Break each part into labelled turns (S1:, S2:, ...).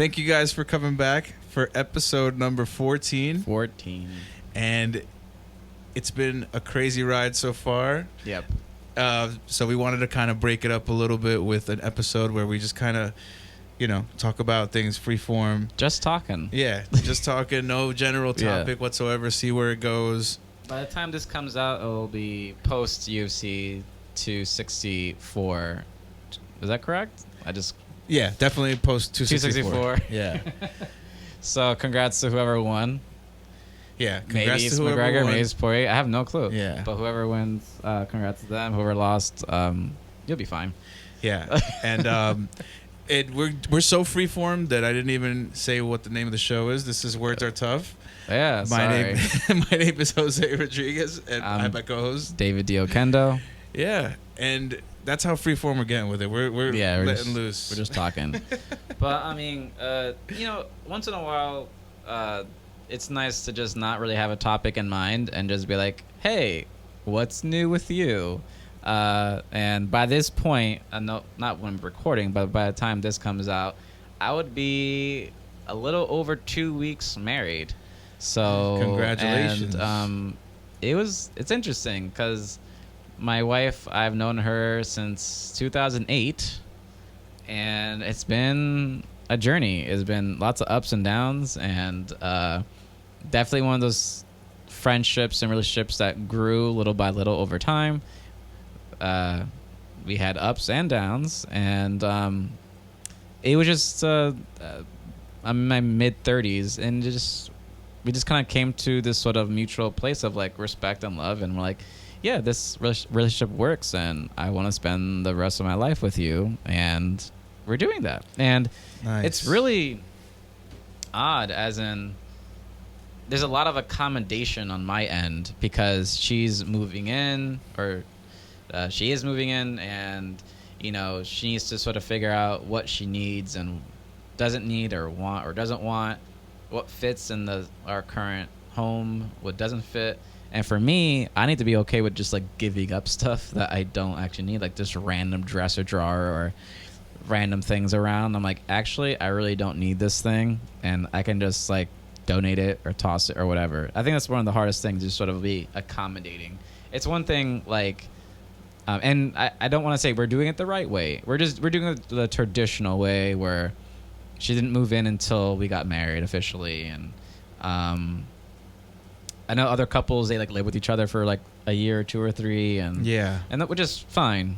S1: Thank you guys for coming back for episode number 14. And it's been a crazy ride so far.
S2: Yep.
S1: So we wanted to kind of break it up a little bit with an episode where we just kind of, talk about things freeform.
S2: Just talking.
S1: Yeah, just talking. No general topic whatsoever. See where it goes.
S2: By the time this comes out, it will be post UFC 264. Is that correct?
S1: Yeah, definitely post 264.
S2: Yeah. So congrats to whoever won.
S1: Yeah,
S2: maybe it's McGregor, maybe it's Poirier. I have no clue.
S1: Yeah.
S2: But whoever wins, congrats to them. Whoever lost, you'll be fine.
S1: Yeah. And we're so freeform that I didn't even say what the name of the show is. This is WordsrTough.
S2: Yeah,
S1: my name is Jose Rodriguez, and I'm my co-host
S2: David Diokendo.
S1: Yeah, and that's how freeform we're getting with it. We're letting loose.
S2: We're just talking. But I mean, once in a while, it's nice to just not really have a topic in mind and just be like, "Hey, what's new with you?" And by this point, no, not when I'm recording, but by the time this comes out, I would be a little over 2 weeks married. So
S1: congratulations.
S2: And it's interesting because my wife, I've known her since 2008, and it's been a journey. It's been lots of ups and downs, and definitely one of those friendships and relationships that grew little by little over time. We had ups and downs, and it was just I'm in my mid-30s, and we just kind of came to this sort of mutual place of like respect and love, and we're like, yeah, this relationship works, and I want to spend the rest of my life with you, and we're doing that. And
S1: nice.
S2: It's really odd, as in there's a lot of accommodation on my end because she's moving in, or she is moving in, and she needs to sort of figure out what she needs and doesn't need or want or doesn't want, what fits in our current home, what doesn't fit. And for me, I need to be okay with just like giving up stuff that I don't actually need, like just random dresser drawer or random things around. I'm like, actually, I really don't need this thing, and I can just like donate it or toss it or whatever. I think that's one of the hardest things, is sort of be accommodating. It's one thing like, and I don't want to say we're doing it the right way. We're doing it the traditional way, where she didn't move in until we got married officially, and I know other couples, they like live with each other for like a year or 2 or 3, and that, which is fine.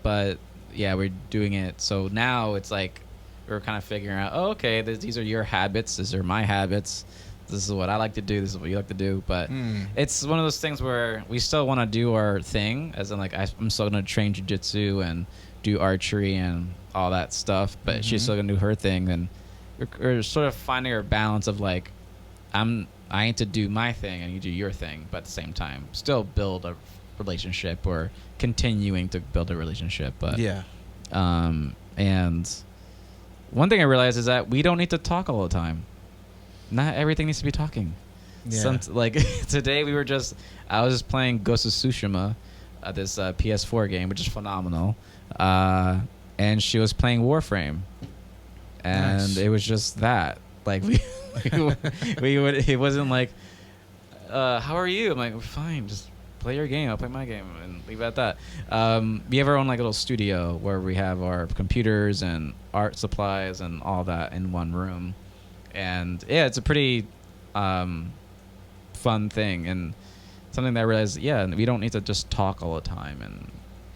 S2: But yeah, we're doing it. So now it's like we're kind of figuring out, okay, these are your habits, these are my habits. This is what I like to do. This is what you like to do. But it's one of those things where we still want to do our thing, as in like I'm still going to train jiu-jitsu and do archery and all that stuff. But she's still going to do her thing. And we're sort of finding our balance of like, I need to do my thing and you do your thing, but at the same time, still build a relationship, or continuing to build a relationship. But and one thing I realized is that we don't need to talk all the time. Not everything needs to be talking.
S1: Yeah.
S2: Like today, I was just playing Ghost of Tsushima, this PS4 game, which is phenomenal. And she was playing Warframe, and
S1: nice.
S2: It was just that. Like it wasn't like, how are you? I'm like, fine, just play your game. I'll play my game, and leave it at that. We have our own like little studio where we have our computers and art supplies and all that in one room. And yeah, it's a pretty fun thing, and something that I realized, we don't need to just talk all the time. And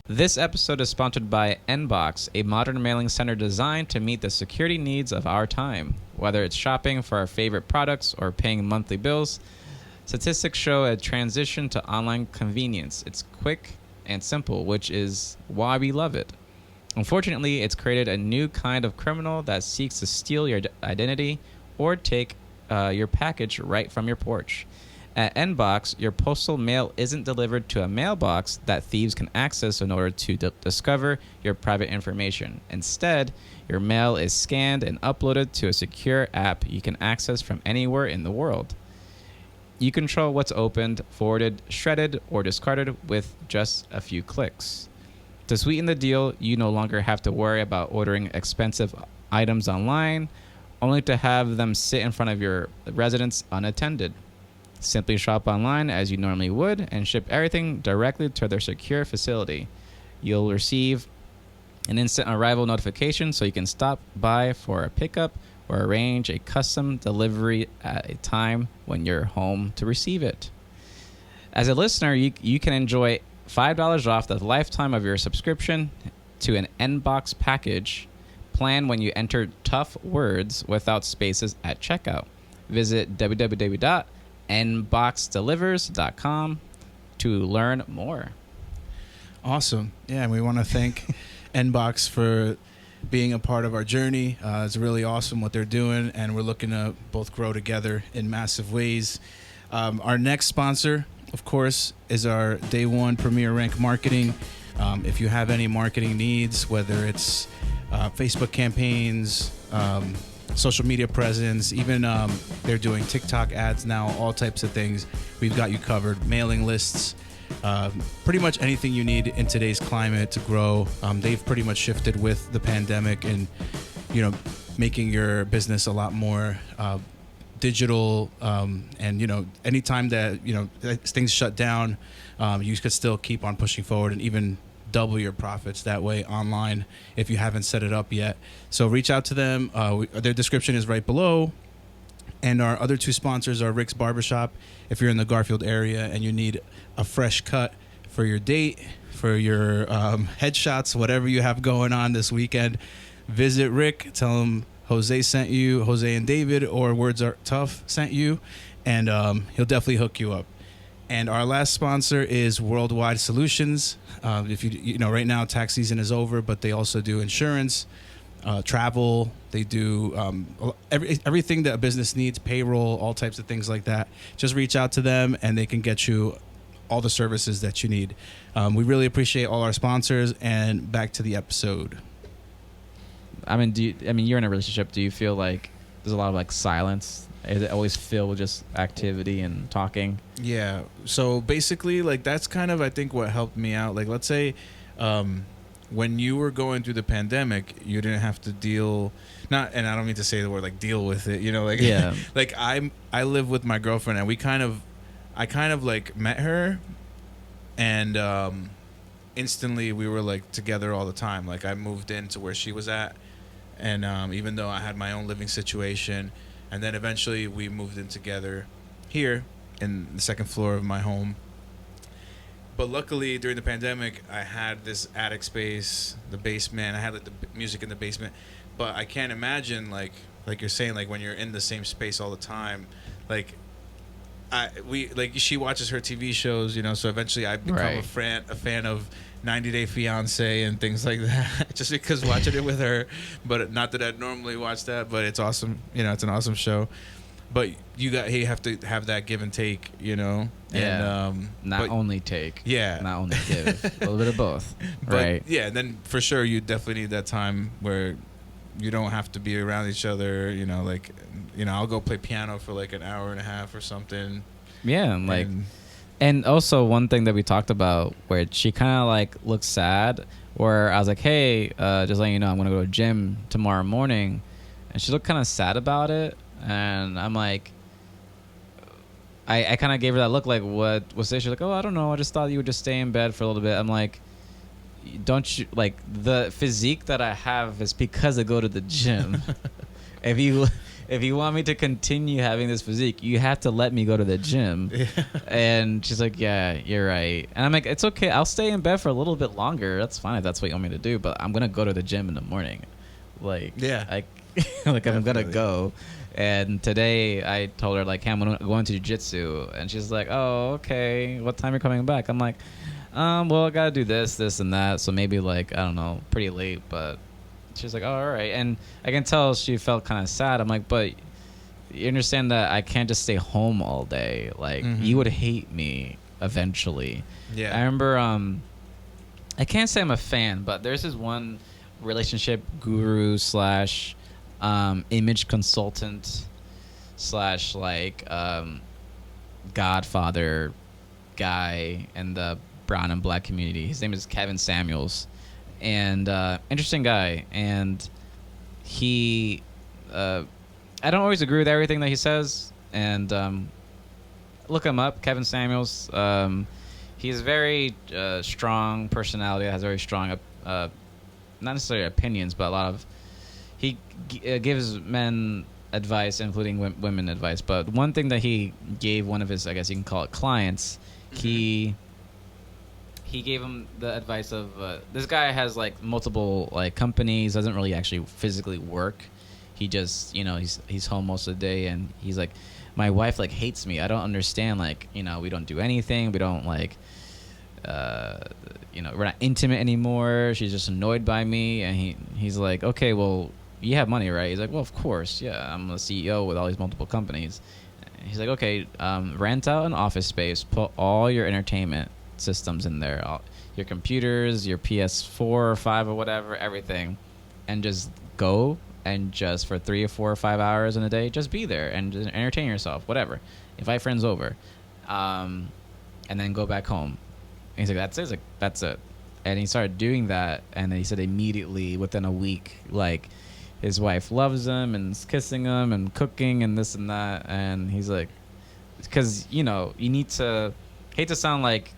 S2: this episode is sponsored by Nbox, a modern mailing center designed to meet the security needs of our time. Whether it's shopping for our favorite products or paying monthly bills, statistics show a transition to online convenience. It's quick and simple, which is why we love it. Unfortunately, it's created a new kind of criminal that seeks to steal your identity or take your package right from your porch. At Nbox, your postal mail isn't delivered to a mailbox that thieves can access in order to discover your private information. Instead, your mail is scanned and uploaded to a secure app you can access from anywhere in the world. You control what's opened, forwarded, shredded, or discarded with just a few clicks. To sweeten the deal, you no longer have to worry about ordering expensive items online. only to have them sit in front of your residence unattended. Simply shop online as you normally would and ship everything directly to their secure facility. You'll receive an instant arrival notification so you can stop by for a pickup or arrange a custom delivery at a time when you're home to receive it. As a listener, you can enjoy $5 off the lifetime of your subscription to an N-Box package plan when you enter tough words without spaces at checkout. Visit www.nboxdelivers.com to learn more.
S1: Awesome. Yeah, and we want to thank Nbox for being a part of our journey. It's really awesome what they're doing, and we're looking to both grow together in massive ways. Our next sponsor, of course, is our Day One Premier Rank Marketing. If you have any marketing needs, whether it's Facebook campaigns, social media presence, even they're doing TikTok ads now, all types of things, we've got you covered. Mailing lists, pretty much anything you need in today's climate to grow. They've pretty much shifted with the pandemic and, making your business a lot more digital. And, anytime that, things shut down, you could still keep on pushing forward and even double your profits that way online if you haven't set it up yet. So reach out to them. Their description is right below. And our other two sponsors are Rick's Barbershop. If you're in the Garfield area and you need a fresh cut for your date, for your headshots, whatever you have going on this weekend, visit Rick. Tell him Jose sent you, Jose and David, or WordsrTough sent you, and he'll definitely hook you up. And our last sponsor is Worldwide Solutions. If you right now tax season is over, but they also do insurance, travel. They do everything that a business needs, payroll, all types of things like that. Just reach out to them, and they can get you all the services that you need. We really appreciate all our sponsors. And back to the episode.
S2: I mean, you're in a relationship. Do you feel like there's a lot of silence? Is it always filled with just activity and talking? Yeah.
S1: So basically, that's kind of, I think, what helped me out. Let's say when you were going through the pandemic, you didn't have to deal, and I don't mean to say the word deal with it,
S2: yeah.
S1: I live with my girlfriend, and I kind of met her, and instantly we were together all the time. I moved into where she was at, and even though I had my own living situation. And then eventually we moved in together here in the second floor of my home. But luckily during the pandemic, I had this attic space, the basement. I had the music in the basement. But I can't imagine like you're saying, when you're in the same space all the time, she watches her TV shows, so eventually I become a fan of 90 Day Fiance and things like that, just because watching it with her. But not that I'd normally watch that, but it's awesome. It's an awesome show. But you have to have that give and take,
S2: Yeah.
S1: And,
S2: not only take.
S1: Yeah.
S2: Not only give. A little bit of both.
S1: But,
S2: right.
S1: Yeah. And then for sure, you definitely need that time where you don't have to be around each other. I'll go play piano for an hour and a half or something.
S2: Yeah. And also one thing that we talked about where she kind of looked sad, where I was like, hey, just letting you know, I'm going to go to the gym tomorrow morning. And she looked kind of sad about it. And I'm like, I kind of gave her that look what was this? She's like, oh, I don't know. I just thought you would just stay in bed for a little bit. I'm like, don't you, the physique that I have is because I go to the gym. If you want me to continue having this physique, you have to let me go to the gym. Yeah. And she's like, yeah, you're right. And I'm like, it's okay. I'll stay in bed for a little bit longer. That's fine if that's what you want me to do. But I'm going to go to the gym in the morning.
S1: Yeah.
S2: I'm going to go. And today I told her, hey, I'm going to jiu-jitsu. And she's like, oh, okay. What time are you coming back? I'm like, well, I got to do this, and that. So maybe I don't know, pretty late, but... She's like, oh, all right. And I can tell she felt kind of sad. I'm like, but you understand that I can't just stay home all day. You would hate me eventually.
S1: Yeah.
S2: I remember, I can't say I'm a fan, but there's this one relationship guru / image consultant / Godfather guy in the brown and black community. His name is Kevin Samuels. And interesting guy, and he I don't always agree with everything that he says, and look him up, Kevin Samuels. He's very strong personality. Has very strong, not necessarily opinions, but a lot of he gives men advice, including women advice. But one thing that he gave one of his, I guess you can call it clients, he gave him the advice of this guy has like multiple like companies, doesn't really actually physically work. He just, he's home most of the day, and he's like, my wife like hates me. I don't understand. Like, we don't do anything. We don't like, we're not intimate anymore. She's just annoyed by me. And he's like, okay, well, you have money, right? He's like, well, of course. Yeah, I'm the CEO with all these multiple companies. He's like, okay, rent out an office space, put all your entertainment systems in there, all your computers, your PS4 or 5 or whatever, everything, and just go and just for 3 or 4 or 5 hours in a day, just be there and just entertain yourself, whatever. Invite friends over, and then go back home. And he's like, that's it. He's like, that's it. And he started doing that, and then he said immediately within a week, like, his wife loves him and is kissing him and cooking and this and that. And he's like, because, you need to, hate to sound like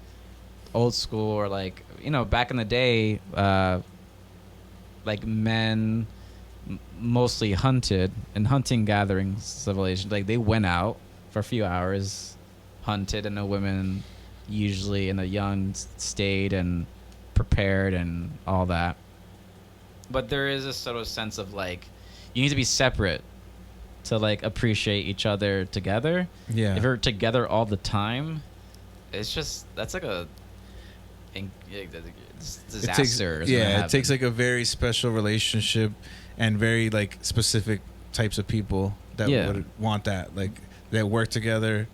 S2: old school or like, back in the day, like men mostly hunted in hunting gathering civilization. Like they went out for a few hours, hunted, and the women usually in the young stayed and prepared and all that. But there is a sort of sense of like you need to be separate to like appreciate each other together.
S1: Yeah.
S2: If you're together all the time, it's just that's like a disaster.
S1: It takes like a very special relationship and very like specific types of people that would want that, like that work together,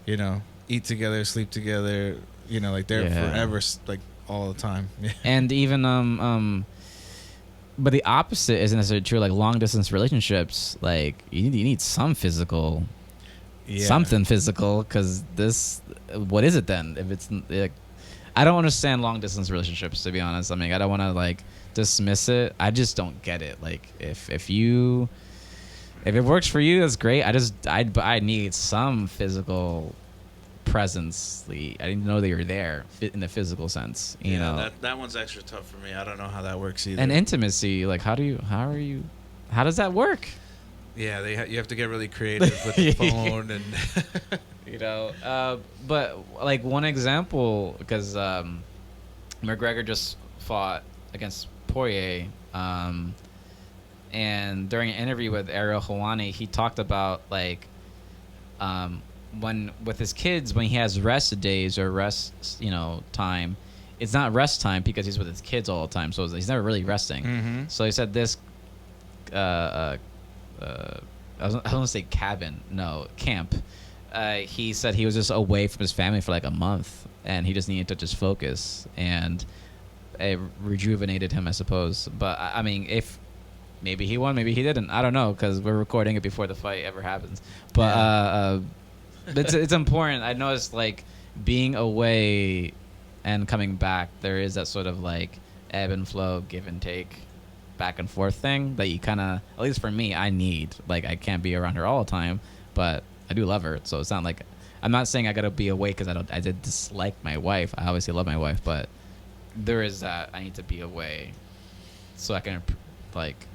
S1: eat together, sleep together, like they're forever, like all the time.
S2: And even but the opposite isn't necessarily true. Like long distance relationships, like you need some physical, something physical, because what is it then? If it's like, I don't understand long distance relationships, to be honest. I mean, I don't want to like dismiss it. I just don't get it. Like if it works for you, that's great. I need some physical presence. I didn't know they were there in the physical sense. You know,
S1: that one's extra tough for me. I don't know how that works either.
S2: And intimacy, like how does that work?
S1: Yeah, you have to get really creative with the phone and
S2: but like one example, because McGregor just fought against Poirier, and during an interview with Ariel Helwani, he talked about like when with his kids, when he has rest days or rest time, it's not rest time because he's with his kids all the time, so he's never really resting.
S1: Mm-hmm.
S2: So he said this I don't want to say camp. He said he was just away from his family for like a month, and he just needed to just focus, and it rejuvenated him, I suppose. But I mean, if maybe he won, maybe he didn't. I don't know, because we're recording it before the fight ever happens. But it's important. I noticed like being away and coming back, there is that sort of like ebb and flow, give and take, back and forth thing that you kind of, at least for me, I need. Like I can't be around her all the time, but I do love her. So it's not like, I'm not saying I gotta be away because I did dislike my wife. I obviously love my wife, but there is that I need to be away so I can like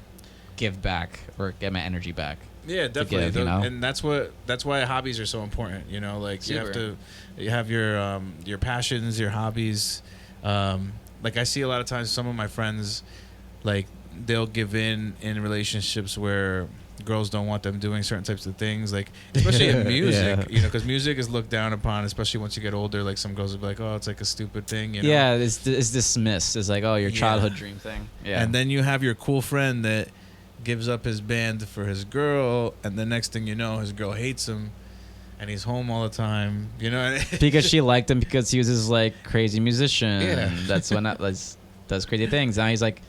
S2: give back or get my energy back.
S1: Yeah, definitely.
S2: Give,
S1: and that's why hobbies are so important. Like
S2: Super.
S1: you have your passions, your hobbies. Like I see a lot of times some of my friends, like they'll give in relationships where girls don't want them doing certain types of things, like especially in music, because music is looked down upon, especially once you get older. Like some girls will be like, oh, it's like a stupid thing,
S2: Yeah, it's dismissed. It's like, oh, your childhood dream thing. Yeah.
S1: And then you have your cool friend that gives up his band for his girl, and the next thing you know, his girl hates him, and he's home all the time.
S2: Because she liked him because he was this like crazy musician. Yeah. That's when does crazy things. Now he's like,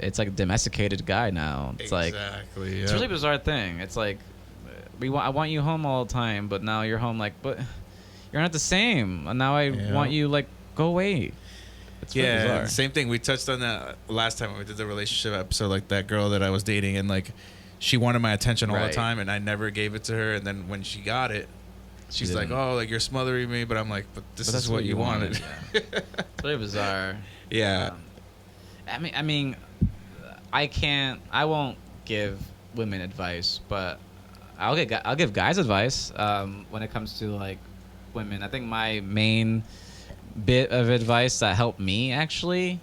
S2: it's like a domesticated guy now. It's
S1: exactly.
S2: It's a really bizarre thing. It's like I want you home all the time, but now you're home like, but you're not the same. And now I want you like go away. It's really bizarre.
S1: Same thing. We touched on that last time when we did the relationship episode. Like that girl that I was dating, and like she wanted my attention all
S2: Right.
S1: the time, and I never gave it to her. And then when she got it, she's like,
S2: didn't.
S1: "Oh, like you're smothering me," but I'm like, "But this is what you wanted."
S2: Yeah. It's very bizarre.
S1: Yeah.
S2: I mean, I won't give women advice, but I'll give guys advice when it comes to like women. I think my main bit of advice that helped me actually,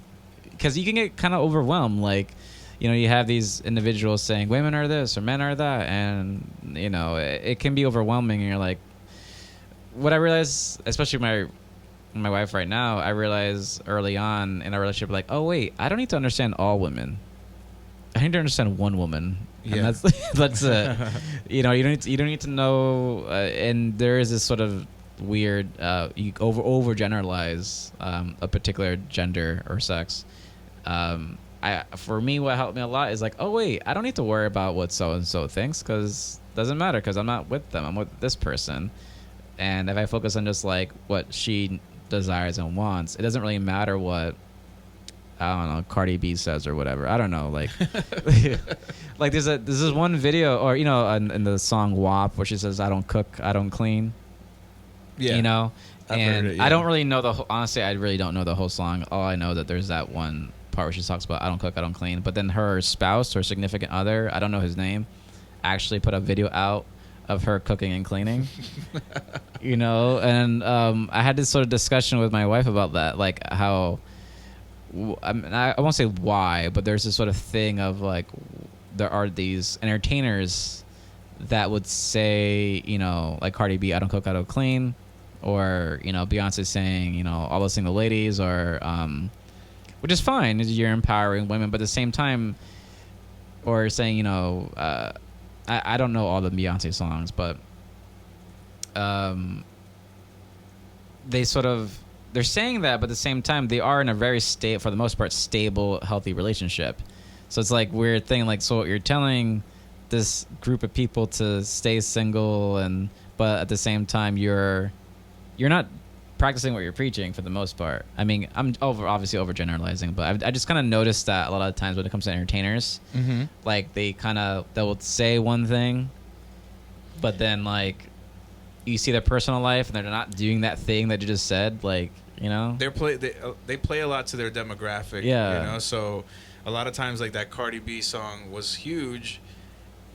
S2: because you can get kind of overwhelmed, like, you know, you have these individuals saying women are this or men are that, and you know, it can be overwhelming, and you're like, what I realized, especially my wife right now, I realized early on in our relationship, like, oh wait, I don't need to understand all women. I need to understand one woman.
S1: Yeah.
S2: And that's you know, you don't need to know, and there is this sort of weird you over generalize a particular gender or sex. For me, what helped me a lot is like, oh wait, I don't need to worry about what so and so thinks, because it doesn't matter, because I'm not with them, I'm with this person. And if I focus on just like what she desires and wants, it doesn't really matter what, I don't know, Cardi B says or whatever. I don't know, like like there's this one video, or you know, in the song WAP, where she says, I don't cook, I don't clean.
S1: Yeah.
S2: You know,
S1: I've
S2: and
S1: heard it, yeah.
S2: I don't really know honestly, I really don't know the whole song. All I know that there's that one part where she talks about I don't cook, I don't clean. But then her spouse or significant other, I don't know his name, actually put a video out of her cooking and cleaning. You know, and I had this sort of discussion with my wife about that, like how, I mean, I won't say why, but there's this sort of thing of like, there are these entertainers that would say, you know, like Cardi B, I don't cook, I don't clean, or, you know, Beyonce saying, you know, all the single ladies, or which is fine, you're empowering women, but at the same time, or saying, you know, I don't know all the Beyonce songs, but they're saying that, but at the same time, they are in a very for the most part, stable, healthy relationship. So it's like weird thing, like, so you're telling this group of people to stay single, but at the same time, you're not practicing what you're preaching for the most part. I mean, I'm obviously overgeneralizing, but I just kind of noticed that a lot of times when it comes to entertainers, like they will say one thing, but then like you see their personal life and they're not doing that thing that you just said, like, you know.
S1: They play a lot to their demographic.
S2: Yeah.
S1: You know, so a lot of times like that Cardi B song was huge,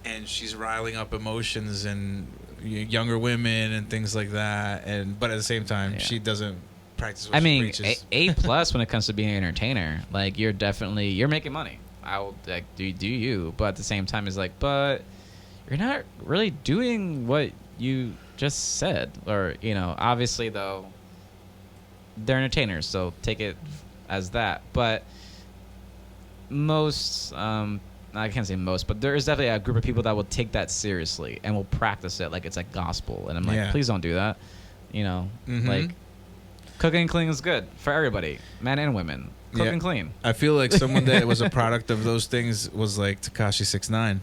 S1: and she's riling up emotions and younger women and things like that, but at the same time, she doesn't practice what she preaches.
S2: A plus when it comes to being an entertainer, like you're making money. I will like do you, but at the same time, it's like, but you're not really doing what you just said, or, you know, obviously though, they're entertainers, so take it as that. But most, I can't say most, but there is definitely a group of people that will take that seriously and will practice it like it's like gospel. And I'm like, please don't do that. You know, like cooking and cleaning is good for everybody, men and women. Cook and clean.
S1: I feel like someone that was a product of those things was like Tekashi 6ix9ine.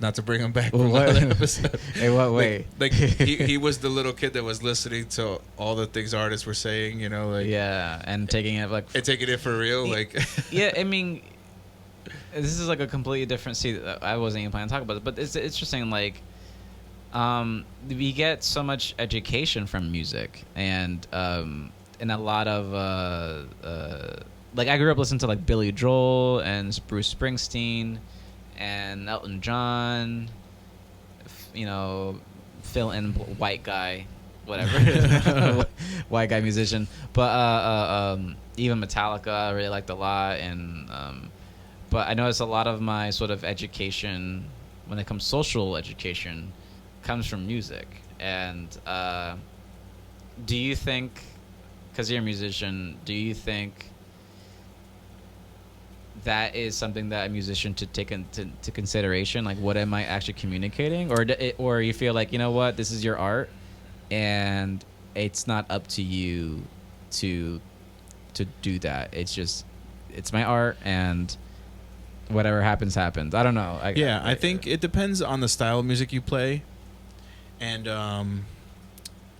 S1: Not to bring him back from another episode.
S2: Hey, what way?
S1: Like he was the little kid that was listening to all the things artists were saying, you know, like,
S2: yeah, and taking it like
S1: and taking it for real, like.
S2: Yeah, I mean, this is like a completely different. See, I wasn't even planning to talk about it, but it's interesting. Like, we get so much education from music, and a lot of like I grew up listening to like Billy Joel and Bruce Springsteen and Elton John, you know, fill in white guy, whatever, white guy musician. But even Metallica I really liked a lot, and but I noticed a lot of my sort of education, when it comes to social education, comes from music. And do you think, because you're a musician, do you think that is something that a musician should take into consideration? Like, what am I actually communicating? Or you feel like, you know what, this is your art, and it's not up to you to do that. It's my art, and whatever happens. I don't know.
S1: I think it depends on the style of music you play, and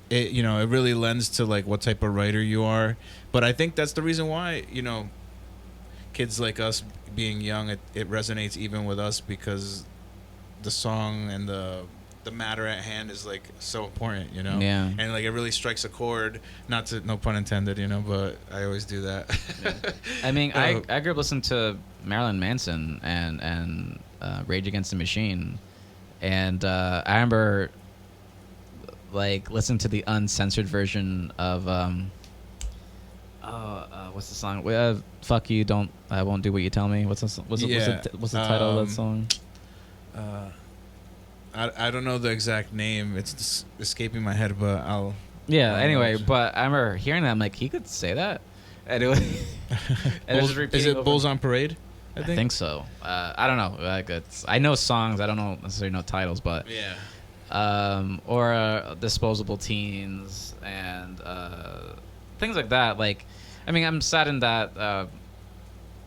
S1: it really lends to like what type of writer you are. But I think that's the reason why, you know, kids like us being young, it resonates even with us, because the song and the matter at hand is like so important, you know.
S2: Yeah.
S1: And like it really strikes a chord. No pun intended, you know. But I always do that.
S2: Yeah. I mean, I grew up listening to Marilyn Manson and Rage Against the Machine, and I remember like listening to the uncensored version of what's the song? Fuck you, I won't do what you tell me. What's the title of that song?
S1: I don't know the exact name. It's just escaping my head, but I'll.
S2: Yeah. Anyway, but I remember hearing that. I'm like, he could say that. Anyway,
S1: is it Bulls on Parade?
S2: I think so. I don't know. Like I know songs. I don't know necessarily know titles, but
S1: yeah.
S2: Or Disposable Teens and things like that. Like, I mean, I'm saddened that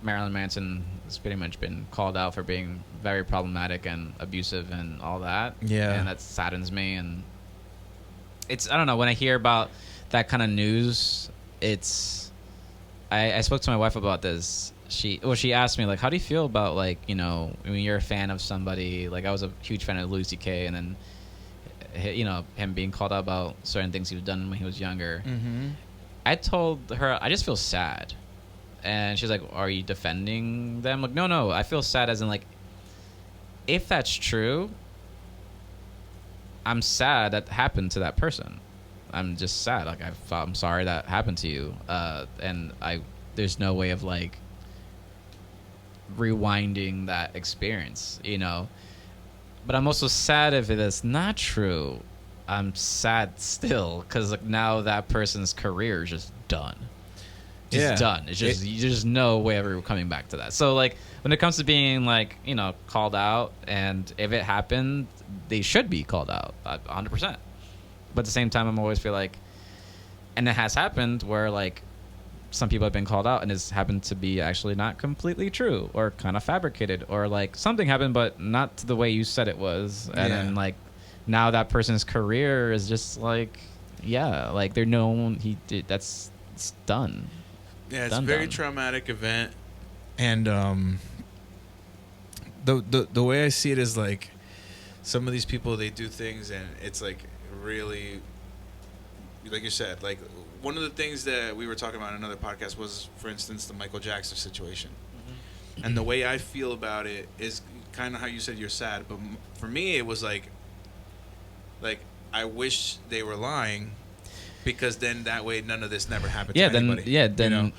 S2: Marilyn Manson has pretty much been called out for being very problematic and abusive and all that.
S1: Yeah.
S2: And that saddens me. And it's, I don't know, when I hear about that kind of news, it's, I spoke to my wife about this. She asked me, like, how do you feel about, like, you know, when you're a fan of somebody, like, I was a huge fan of Louis C.K. and then, you know, him being called out about certain things he was done when he was younger.
S1: Mm-hmm.
S2: I told her, I just feel sad. And she's like, are you defending them? Like, no, I feel sad as in, like, if that's true, I'm sad that happened to that person. I'm just sad. Like, I'm sorry that happened to you. And there's no way of, like, rewinding that experience, you know? But I'm also sad if it is not true. I'm sad still because, like, now that person's career is just done. Done. It's just there's no way ever coming back to that. So, like, when it comes to being, like, you know, called out, and if it happened, they should be called out 100%. But at the same time, I'm always feel like, and it has happened where, like, some people have been called out and it's happened to be actually not completely true or kind of fabricated, or like something happened but not to the way you said it was. And then, like, now that person's career is just like, like they're known. It's done.
S1: Yeah, it's a very traumatic event, and the way I see it is, like, some of these people, they do things and it's like really, like you said, like one of the things that we were talking about in another podcast was, for instance, the Michael Jackson situation. Mm-hmm. And the way I feel about it is kind of how you said you're sad, but for me it was like I wish they were lying, because then that way none of this never happened to anybody. You know?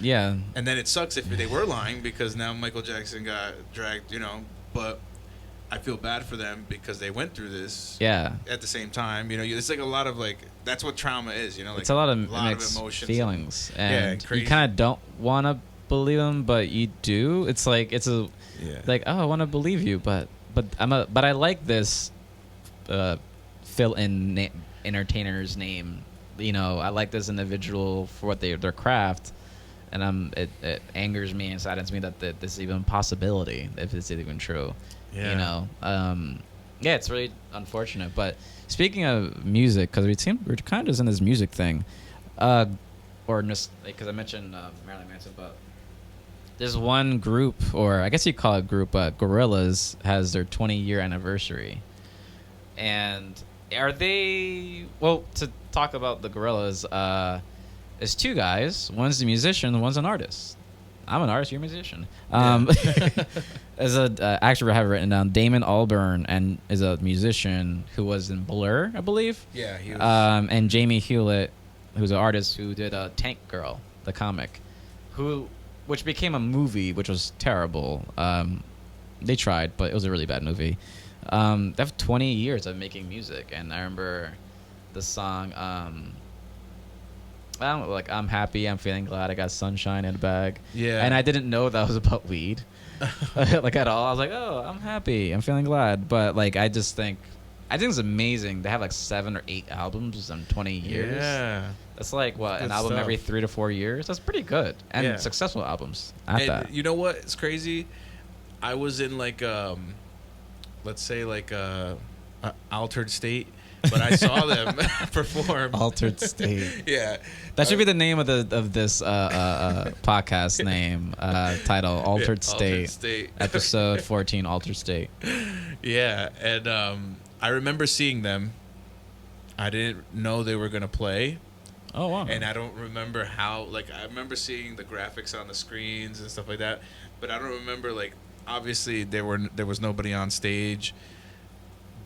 S1: And then it sucks if they were lying, because now Michael Jackson got dragged, you know, but I feel bad for them because they went through this. Yeah. At the same time, you know, it's like a lot of, like, that's what trauma is, you know. Like,
S2: it's a lot of emotions, feelings, and you kind of don't want to believe them, but you do. It's like like, oh, I want to believe you, but I like this fill-in entertainer's name. You know, I like this individual for what their craft, and it angers me and saddens me that this is even a possibility, if it's even true. Yeah. You know, it's really unfortunate. But speaking of music, because we're kind of just in this music thing, or just because I mentioned Marilyn Manson, but there's one group, or I guess you call it group, Gorillaz has their 20-year anniversary, and are they? Well, to talk about the Gorillaz, there's two guys. One's a musician, one's an artist. I'm an artist, you're a musician. As an actor, I have it written down. Damon Albarn is a musician who was in Blur, I believe. Yeah, he was. And Jamie Hewlett, who's an artist who did Tank Girl, the comic, which became a movie, which was terrible. They tried, but it was a really bad movie. They have 20 years of making music, and I remember the song. I'm happy, I'm feeling glad, I got sunshine in a bag. Yeah. And I didn't know that was about weed, like, at all. I was like, oh, I'm happy, I'm feeling glad. But, like, I think it's amazing. They have like 7 or 8 albums in 20 years. Yeah. That's like, what, an album every 3 to 4 years? That's pretty good. And successful albums at that. You
S1: know what? It's crazy. I was in, like, let's say, like, a altered state but I saw them perform.
S2: Altered State.
S1: Yeah.
S2: That should be the name of this podcast name title. Altered State. Episode 14. Altered State.
S1: Yeah, and I remember seeing them. I didn't know they were gonna play.
S2: Oh wow!
S1: And I don't remember how. Like, I remember seeing the graphics on the screens and stuff like that, but I don't remember, like, obviously there was nobody on stage,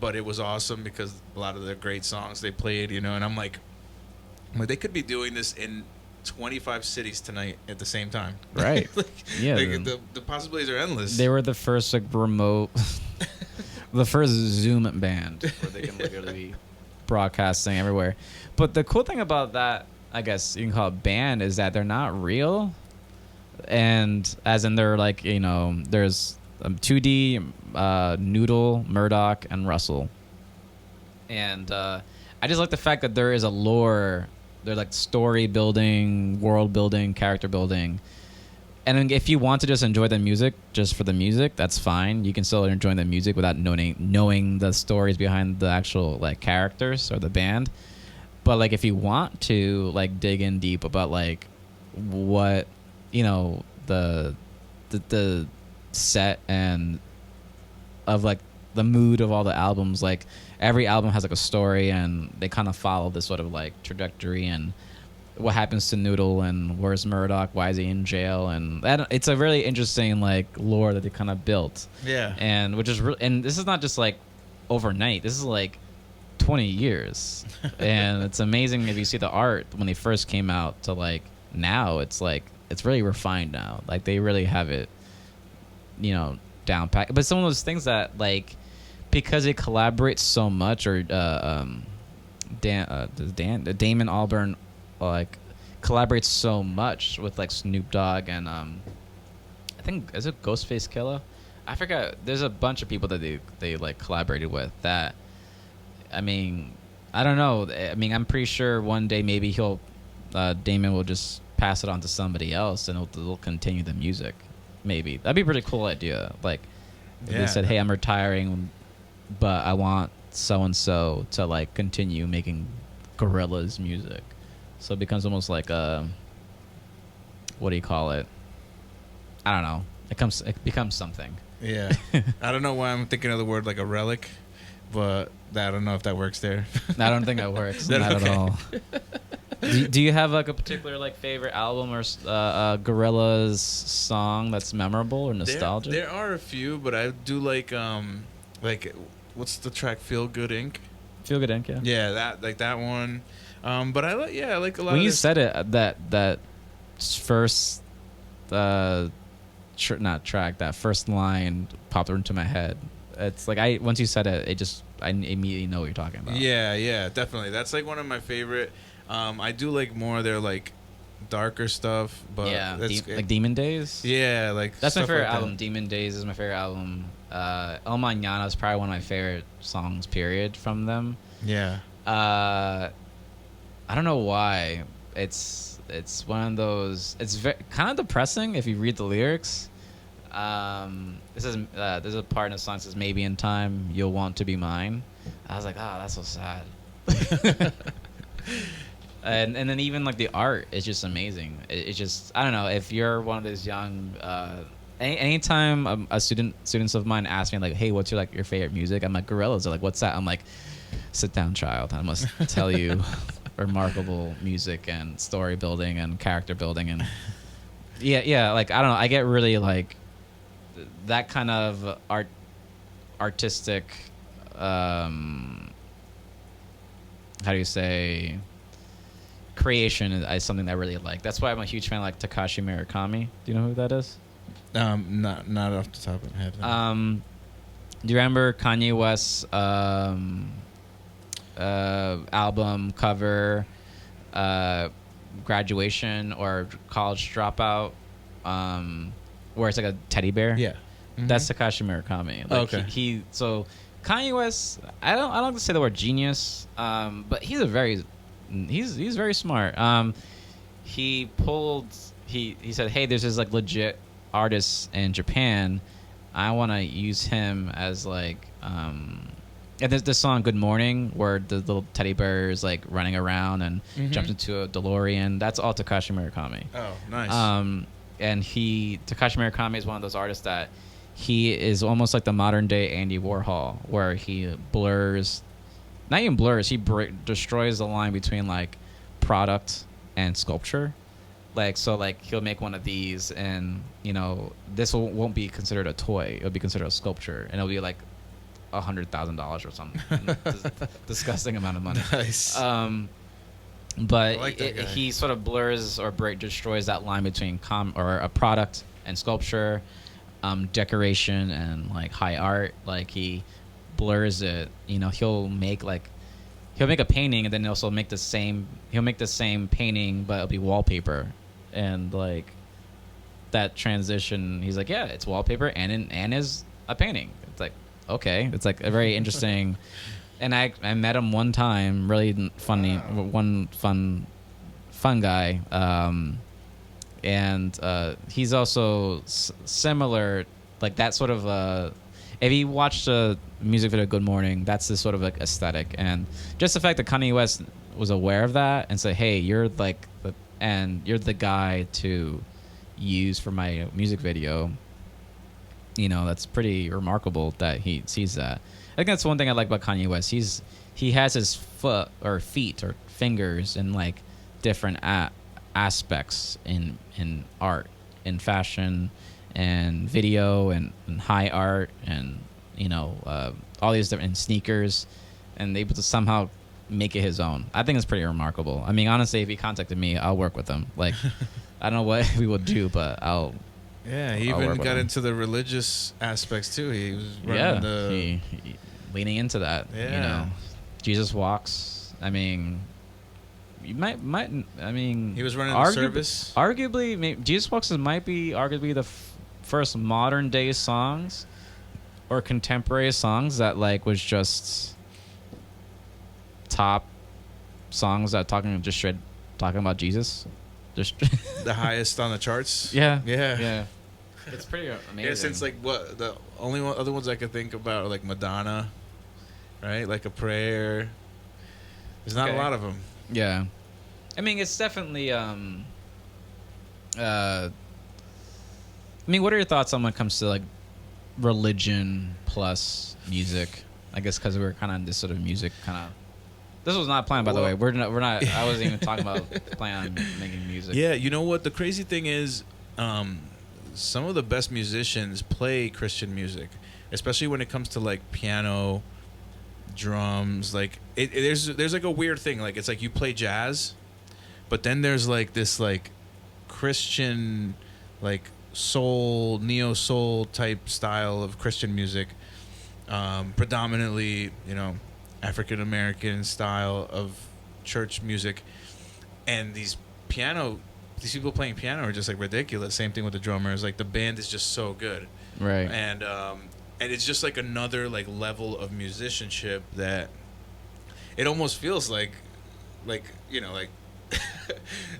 S1: but it was awesome because a lot of the great songs they played, you know. And I'm like, they could be doing this in 25 cities tonight at the same time.
S2: Right.
S1: Like,
S2: yeah.
S1: like the possibilities are endless.
S2: They were the first like remote, the first Zoom band where they can literally be broadcasting everywhere. But the cool thing about that, I guess you can call it band, is that they're not real. And as in they're like, you know, there's 2D, Noodle, Murdoch, and Russell. And I just like the fact that there is a lore. They're like story building, world building, character building. And then if you want to just enjoy the music just for the music, that's fine. You can still enjoy the music without knowing the stories behind the actual like characters or the band. But like if you want to like dig in deep about like what, you know, the set and of like the mood of all the albums, like every album has like a story and they kind of follow this sort of like trajectory and what happens to Noodle and where's Murdoch, why is he in jail, and it's a really interesting like lore that they kind of built.
S1: Yeah.
S2: And which is and this is not just like overnight. This is like 20 years. And it's amazing if you see the art when they first came out to like now. It's like it's really refined now. Like they really have it, you know, down pat. But some of those things that like because it collaborates so much, or Damon Albarn like collaborates so much with like Snoop Dogg and I think is it Ghostface Killah? I forgot. There's a bunch of people that they like collaborated with that. I mean, I don't know. I mean, I'm pretty sure one day maybe Damon will just pass it on to somebody else and they'll continue the music. Maybe that'd be a pretty cool idea. Like they said, hey, I'm retiring, but I want so and so to like continue making Gorillaz music. So it becomes almost like a, what do you call it? I don't know. It becomes something.
S1: Yeah. I don't know why I'm thinking of the word like a relic, but I don't know if that works there.
S2: I don't think that works. Not at all. Do you have like a particular like favorite album or Gorillaz song that's memorable or nostalgic?
S1: There are a few, but I do like what's the track Feel Good Inc.?
S2: Feel Good Inc.
S1: Yeah, that one. But I like a lot.
S2: When
S1: of
S2: you
S1: this.
S2: said it, that first not track, that first line popped into my head. It's like once you said it, I immediately know what you're talking about.
S1: Yeah, definitely. That's like one of my favorite. I do like more of their like darker stuff, but
S2: yeah, like Demon Days.
S1: Yeah, like
S2: that's my favorite
S1: like
S2: album.
S1: That.
S2: Demon Days is my favorite album. El Mañana is probably one of my favorite songs. Period from them.
S1: Yeah.
S2: I don't know why. It's one of those. It's kind of depressing if you read the lyrics. This is there's a part in the song that says maybe in time you'll want to be mine. I was like, that's so sad. and then even like the art is just amazing. It's just, I don't know, if you're one of those young anytime students of mine ask me like, hey, what's your favorite music? I'm like, Gorillaz. They're like, what's that? I'm like, sit down, child. I must tell you remarkable music and story building and character building and yeah, like I don't know, I get really like that kind of artistic how do you say, creation is something that I really like. That's why I'm a huge fan of like Takashi Murakami. Do you know who that is?
S1: Not off the top of my head. No.
S2: Do you remember Kanye West's album cover, Graduation or College Dropout, where it's like a teddy bear?
S1: Yeah. Mm-hmm.
S2: That's Takashi Murakami. Like
S1: okay.
S2: So Kanye West, I don't like to say the word genius, but he's very smart. He said, hey, there's this like legit artist in Japan. I want to use him as like And there's this song "Good Morning" where the little teddy bear is like running around and jumps into a DeLorean. That's all Takashi Murakami.
S1: Oh, nice.
S2: And Takashi Murakami is one of those artists that he is almost like the modern day Andy Warhol, where he blurs, not even blurs, he destroys the line between like product and sculpture. Like, so like he'll make one of these and, you know, this won't be considered a toy. It'll be considered a sculpture and it'll be like $100,000 or something. Disgusting amount of money.
S1: Nice.
S2: But
S1: like
S2: he sort of blurs or destroys that line between a product and sculpture, decoration and like high art. Like he blurs it. You know, he'll make a painting and then he'll make the same painting, but it'll be wallpaper. And like that transition, he's like, yeah, it's wallpaper and is a painting. It's like, okay, it's like a very interesting. And I met him one time, really funny, one fun guy, and he's also similar, like that sort of. If you watched the music video "Good Morning," that's this sort of like aesthetic, and just the fact that Kanye West was aware of that and said, "Hey, you're you're the guy to use for my music video." You know, that's pretty remarkable that he sees that. I think that's one thing I like about Kanye West. He has his feet or fingers in like different aspects in art, in fashion, and video, and high art, and you know all these different sneakers, and able to somehow make it his own. I think it's pretty remarkable. I mean, honestly, if he contacted me, I'll work with him. Like, I don't know what we will do, but I'll.
S1: Yeah, he even got into the religious aspects too. He was running
S2: he leaning into that.
S1: Yeah.
S2: You know, Jesus Walks. I mean, you might. I mean,
S1: he was running the service.
S2: Arguably, Jesus Walks might be arguably the first modern day songs or contemporary songs that like was just top songs that talking about Jesus. Just
S1: the highest on the charts.
S2: Yeah. It's pretty amazing.
S1: Yeah, since like the only other ones I could think about are like Madonna, right? Like a Prayer. There's not a lot of them.
S2: Yeah, I mean it's definitely. I mean, what are your thoughts on when it comes to like religion plus music? I guess because we're kind of this sort of music kind of. This was not planned, by the way. We're not. I wasn't even talking about planning on making music.
S1: Yeah, you know what? The crazy thing is, some of the best musicians play Christian music, especially when it comes to like piano, drums. Like there's like a weird thing. Like it's like you play jazz, but then there's like this like Christian, like soul, neo soul type style of Christian music, predominantly, you know, African American style of church music, and these people playing piano are just like ridiculous. Same thing with the drummers. Like the band is just so good,
S2: right?
S1: And it's just like another like level of musicianship that it almost feels like you know, like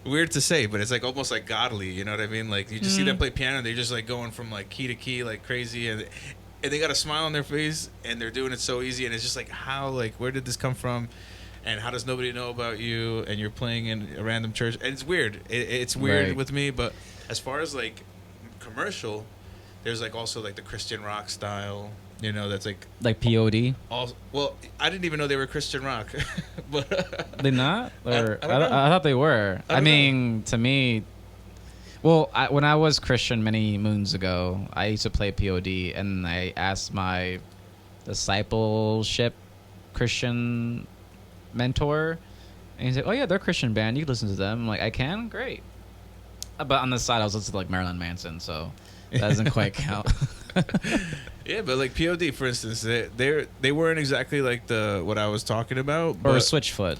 S1: weird to say, but it's like almost like godly. You know what I mean? Like you just see them play piano, they're just like going from like key to key like crazy, and they got a smile on their face, and they're doing it so easy, and it's just like how, like, where did this come from, and how does nobody know about you, and you're playing in a random church, and it's weird. It's weird with me, but as far as like commercial, there's like also like the Christian rock style, you know, that's like
S2: POD.
S1: Well, I didn't even know they were Christian rock, but
S2: they not, or
S1: I
S2: thought they were. I mean, to me. Well, when I was Christian many moons ago, I used to play POD, and I asked my discipleship Christian mentor, and he's like, "Oh yeah, they're a Christian band. You can listen to them." I'm like, "I can, great." But on the side, I was listening to like Marilyn Manson, so that doesn't quite count.
S1: Yeah, but like POD, for instance, they weren't exactly like what I was talking about.
S2: Or Switchfoot.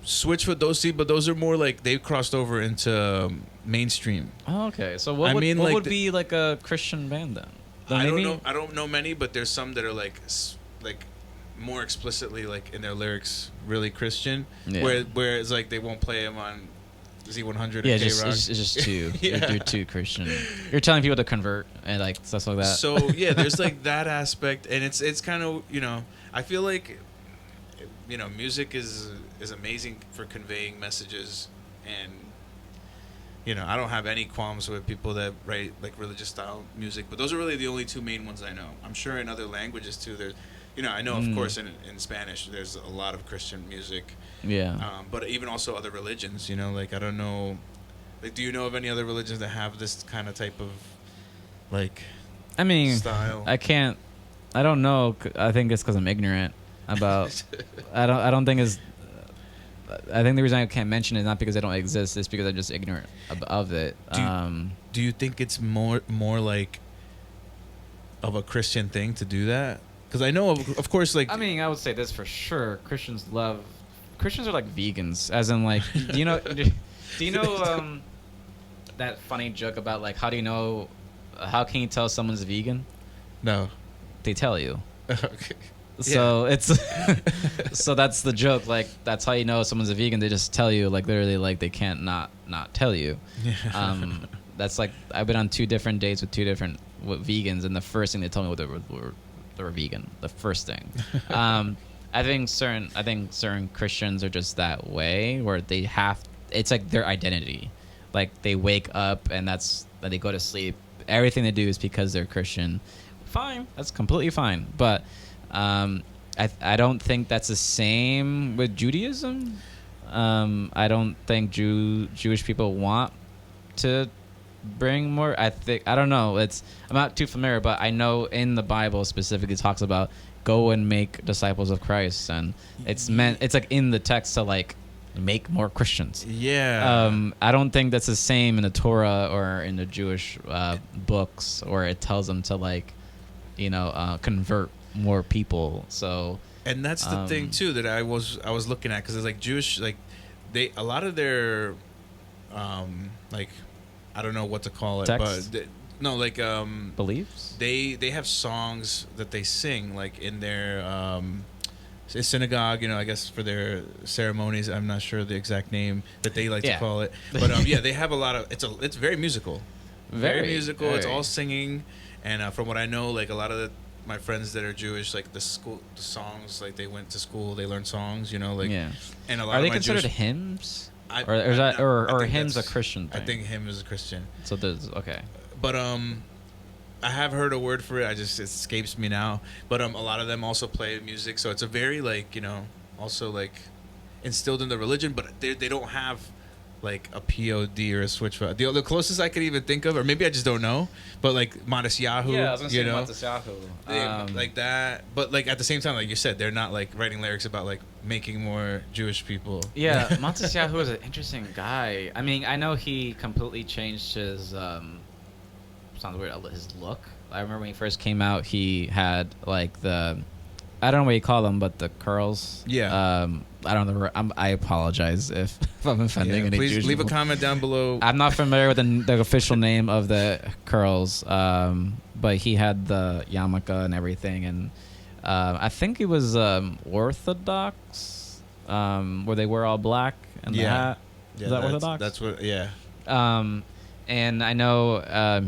S1: Switchfoot, those are more like they've crossed over into mainstream.
S2: Oh, okay. So what would be like a Christian band then?
S1: I don't know many, but there's some that are like more explicitly like in their lyrics really Christian. Yeah. Where it's like they won't play them on Z100.
S2: Yeah,
S1: K-Rock.
S2: it's just too. Yeah. You're too Christian. You're telling people to convert and like stuff like that.
S1: So yeah, there's like that aspect, and it's kind of, you know, I feel like, music is amazing for conveying messages, and I don't have any qualms with people that write like religious style music, but those are really the only two main ones I know. I'm sure in other languages too. There's, I know of course in Spanish there's a lot of Christian music.
S2: Yeah.
S1: But even also other religions. Like I don't know. Like, do you know of any other religions that have this kind of type of like?
S2: I mean,
S1: style?
S2: I don't know. I think it's because I'm ignorant about. I don't think it's. I think the reason I can't mention it is not because they don't exist. It's because I'm just ignorant of it.
S1: Do you think it's more like of a Christian thing to do that? Because I know, of course, like.
S2: I mean, I would say this for sure. Christians are like vegans, as in like. Do you know? That funny joke about like how can you tell someone's vegan?
S1: No.
S2: They tell you.
S1: Okay.
S2: So it's so that's the joke. Like that's how you know someone's a vegan. They just tell you, like literally, like they can't not tell you.
S1: Yeah.
S2: That's like I've been on 2 different dates with 2 different vegans, and the first thing they told me they were vegan. The first thing. I think certain Christians are just that way, where it's like their identity. Like they wake up and they go to sleep. Everything they do is because they're Christian. Fine, that's completely fine. But I don't think that's the same with Judaism. I don't think Jewish people want to bring more. I don't know. I'm not too familiar, but I know in the Bible specifically talks about go and make disciples of Christ, and it's like in the text to like make more Christians.
S1: Yeah.
S2: I don't think that's the same in the Torah or in the Jewish books, or it tells them to like, convert more people. So. And
S1: that's the thing too that I was looking at, because it's like Jewish, like a lot of their, like, I don't know what to call it,
S2: text?
S1: but no, like
S2: beliefs.
S1: They have songs that they sing like in their synagogue, I guess for their ceremonies. I'm not sure the exact name that they like to call it, but they have a lot of. It's very musical, very musical. Very. It's all singing, and from what I know, like a lot of my friends that are Jewish, like the songs, like they went to school, they learned songs, and a lot.
S2: Are they considered hymns? Or is hymns a Christian thing?
S1: I think hymn is a Christian.
S2: So there's okay.
S1: But I have heard a word for it. It escapes me now. But a lot of them also play music, so it's a very like also like instilled in the religion. But they don't have like a POD or a switch. The closest I could even think of, or maybe I just don't know. But like Matisyahu,
S2: yeah, I was gonna say Matisyahu,
S1: like that. But like at the same time, like you said, they're not like writing lyrics about like making more Jewish people.
S2: Yeah, Matisyahu is an interesting guy. I mean, I know he completely changed his. Sounds weird. His look. I remember when he first came out, he had like I don't know what you call them, but the curls.
S1: Yeah.
S2: I don't know. I apologize if I'm offending any Jewish
S1: Please leave
S2: people.
S1: a comment down below.
S2: I'm not familiar with the official name of the curls, but he had the yarmulke and everything, and I think he was Orthodox, where they wear all black and the hat.
S1: Yeah,
S2: is that Orthodox?
S1: That's what. Yeah.
S2: And I know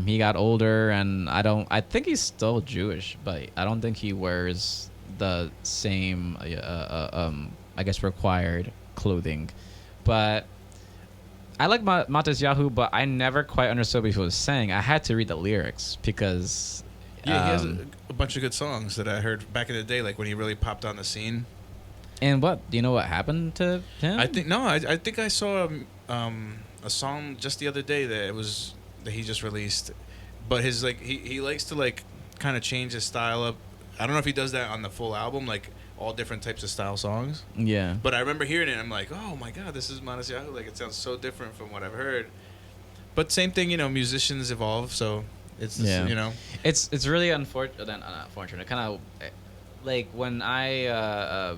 S2: he got older, and I think he's still Jewish, but I don't think he wears the same, I guess, required clothing. But I like Matisyahu, but I never quite understood what he was saying. I had to read the lyrics because.
S1: Yeah, he has a bunch of good songs that I heard back in the day, like when he really popped on the scene.
S2: And do you know what happened to him?
S1: I think I saw a song just the other day that he just released, but his like he likes to like kind of change his style up. I don't know if he does that on the full album, like all different types of style songs.
S2: Yeah. But
S1: I remember hearing it and I'm like, oh my god, this is Matisyahu. Like it sounds so different from what I've heard. But same thing, musicians evolve, so it's just,
S2: it's really unfortunate. Not unfortunate. Kind of like when I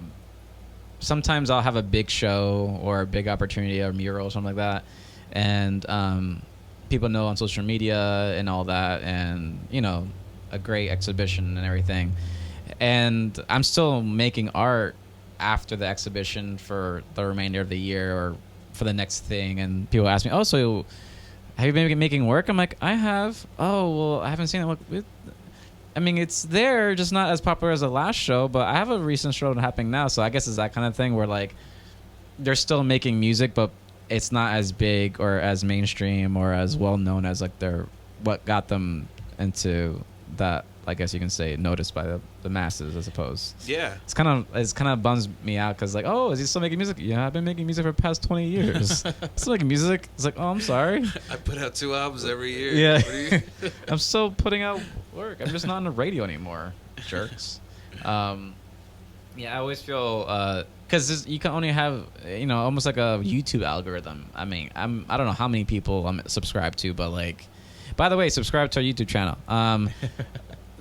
S2: sometimes I'll have a big show or a big opportunity or mural or something like that. And people know on social media and all that, and a great exhibition and everything, and I'm still making art after the exhibition for the remainder of the year or for the next thing, and people ask me, oh, so have you been making work? I'm like, I have. Oh, well, I haven't seen it. I mean, it's there, just not as popular as the last show. But I have a recent show happening now, so I guess it's that kind of thing where like they're still making music, but it's not as big or as mainstream or as well known as like they're what got them into that. I guess you can say noticed by the masses, I suppose.
S1: Yeah,
S2: it's kind of bums me out because like, oh, is he still making music? Yeah, I've been making music for the past 20 years. Still making music. It's like, oh, I'm sorry.
S3: I put out 2 albums every year.
S2: Yeah, I'm still putting out work. I'm just not on the radio anymore, jerks. Yeah, I always feel because you can only have almost like a YouTube algorithm. I mean, I don't know how many people I'm subscribed to, but like, by the way, subscribe to our YouTube channel.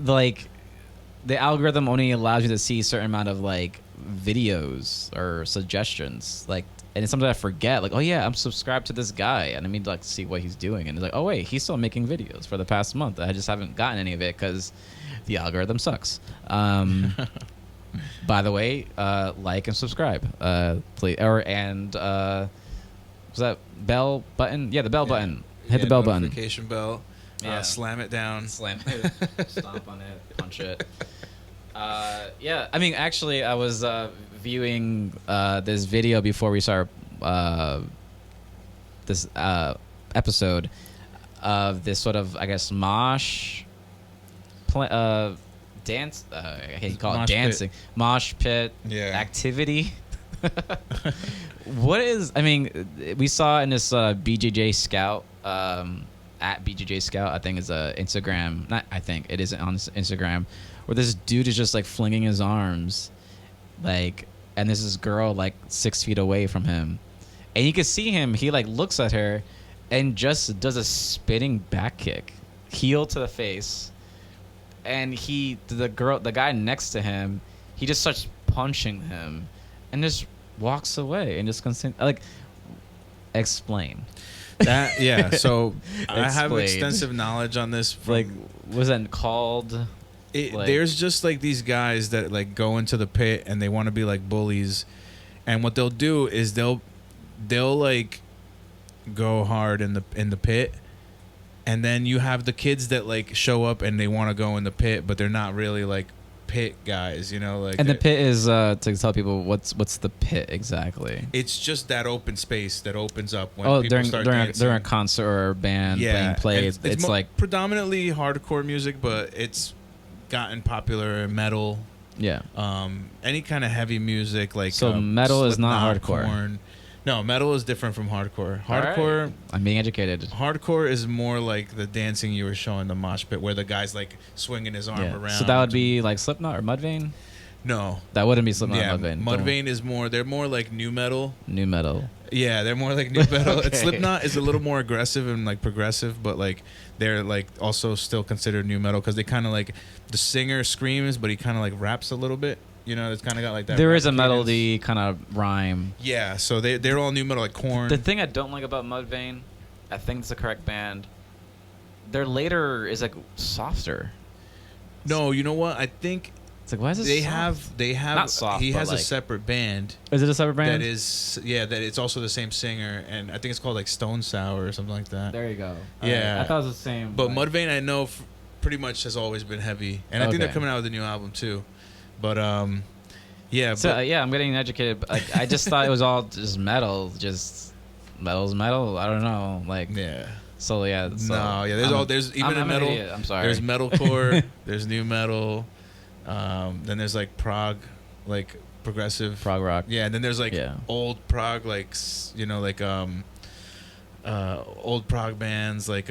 S2: Like the algorithm only allows you to see a certain amount of like videos or suggestions, like, and sometimes I forget, like, oh yeah, I'm subscribed to this guy and I need to like see what he's doing, and it's like, oh wait, he's still mamaking videos for the past month. I just haven't gotten any of it because the algorithm sucks. By the way, like and subscribe, please. Was that bell button? Yeah, the bell button. Hit the bell button.
S1: Notification bell.
S2: Yeah.
S1: Slam it down.
S2: Slam it. Stomp on it. Punch it. Yeah. I mean, actually, I was viewing this video before we start this episode of this sort of, I guess, mosh dance. I hate to call it
S1: Mosh
S2: dancing.
S1: pit.
S2: Mosh pit activity. What is? I mean, we saw in this BJJ Scout. At BJJ Scout, I think is a Instagram. Not I think it is on Instagram, where this dude is just like flinging his arms, like, and there's this girl like 6 feet away from him, and you can see him. He like looks at her, and just does a spinning back kick, heel to the face, and the guy next to him, he just starts punching him, and just walks away and just like, explain.
S1: That yeah, so I have extensive knowledge on this.
S2: Like, was that called?
S1: There's just like these guys that like go into the pit and they want to be like bullies, and what they'll do is they'll like go hard in the pit, and then you have the kids that like show up and they want to go in the pit, but they're not really like pit guys, like.
S2: And the pit is to tell people what's the pit exactly.
S1: It's just that open space that opens up when people start dancing.
S2: during a concert or a band being played. It's like
S1: predominantly hardcore music, but it's gotten popular in metal.
S2: Yeah.
S1: Any kind of heavy music like.
S2: So metal is not hardcore.
S1: Korn. No, metal is different from hardcore. Hardcore.
S2: Right. I'm being educated.
S1: Hardcore is more like the dancing you were showing, the mosh pit, where the guy's like swinging his arm around.
S2: So that would be like Slipknot or Mudvayne?
S1: No.
S2: That wouldn't be Slipknot or Mudvayne.
S1: Mudvayne is more, they're more like new metal.
S2: New metal.
S1: Yeah, they're more like new metal.
S2: Okay.
S1: Slipknot is a little more aggressive and like progressive, but like they're like also still considered new metal because they kind of like, the singer screams, but he kind of like raps a little bit. It's kind of got like that.
S2: There is a melody kind of rhyme.
S1: Yeah, so they're all new metal, like Korn.
S2: The thing I don't like about Mudvayne, I think it's the correct band. Their later is like softer.
S1: No, you know what? I think
S2: it's like, why is it
S1: they
S2: soft?
S1: have
S2: Not soft.
S1: He has
S2: like,
S1: a separate band.
S2: Is it a separate band?
S1: That is, that it's also the same singer, and I think it's called like Stone Sour or something like that.
S2: There you go.
S1: Yeah,
S2: I thought it was the same.
S1: But Mudvayne, I know, pretty much has always been heavy, and I think they're coming out with a new album too. But yeah.
S2: So I'm getting educated. But, like, I just thought it was all just metal. Just metal's metal. I don't know. Like So yeah. So
S1: no. Yeah. There's even in metal.
S2: I'm sorry.
S1: There's metalcore. There's new metal. Then there's like prog, like progressive
S2: prog rock.
S1: Yeah. And then there's like old prog, like old prog bands like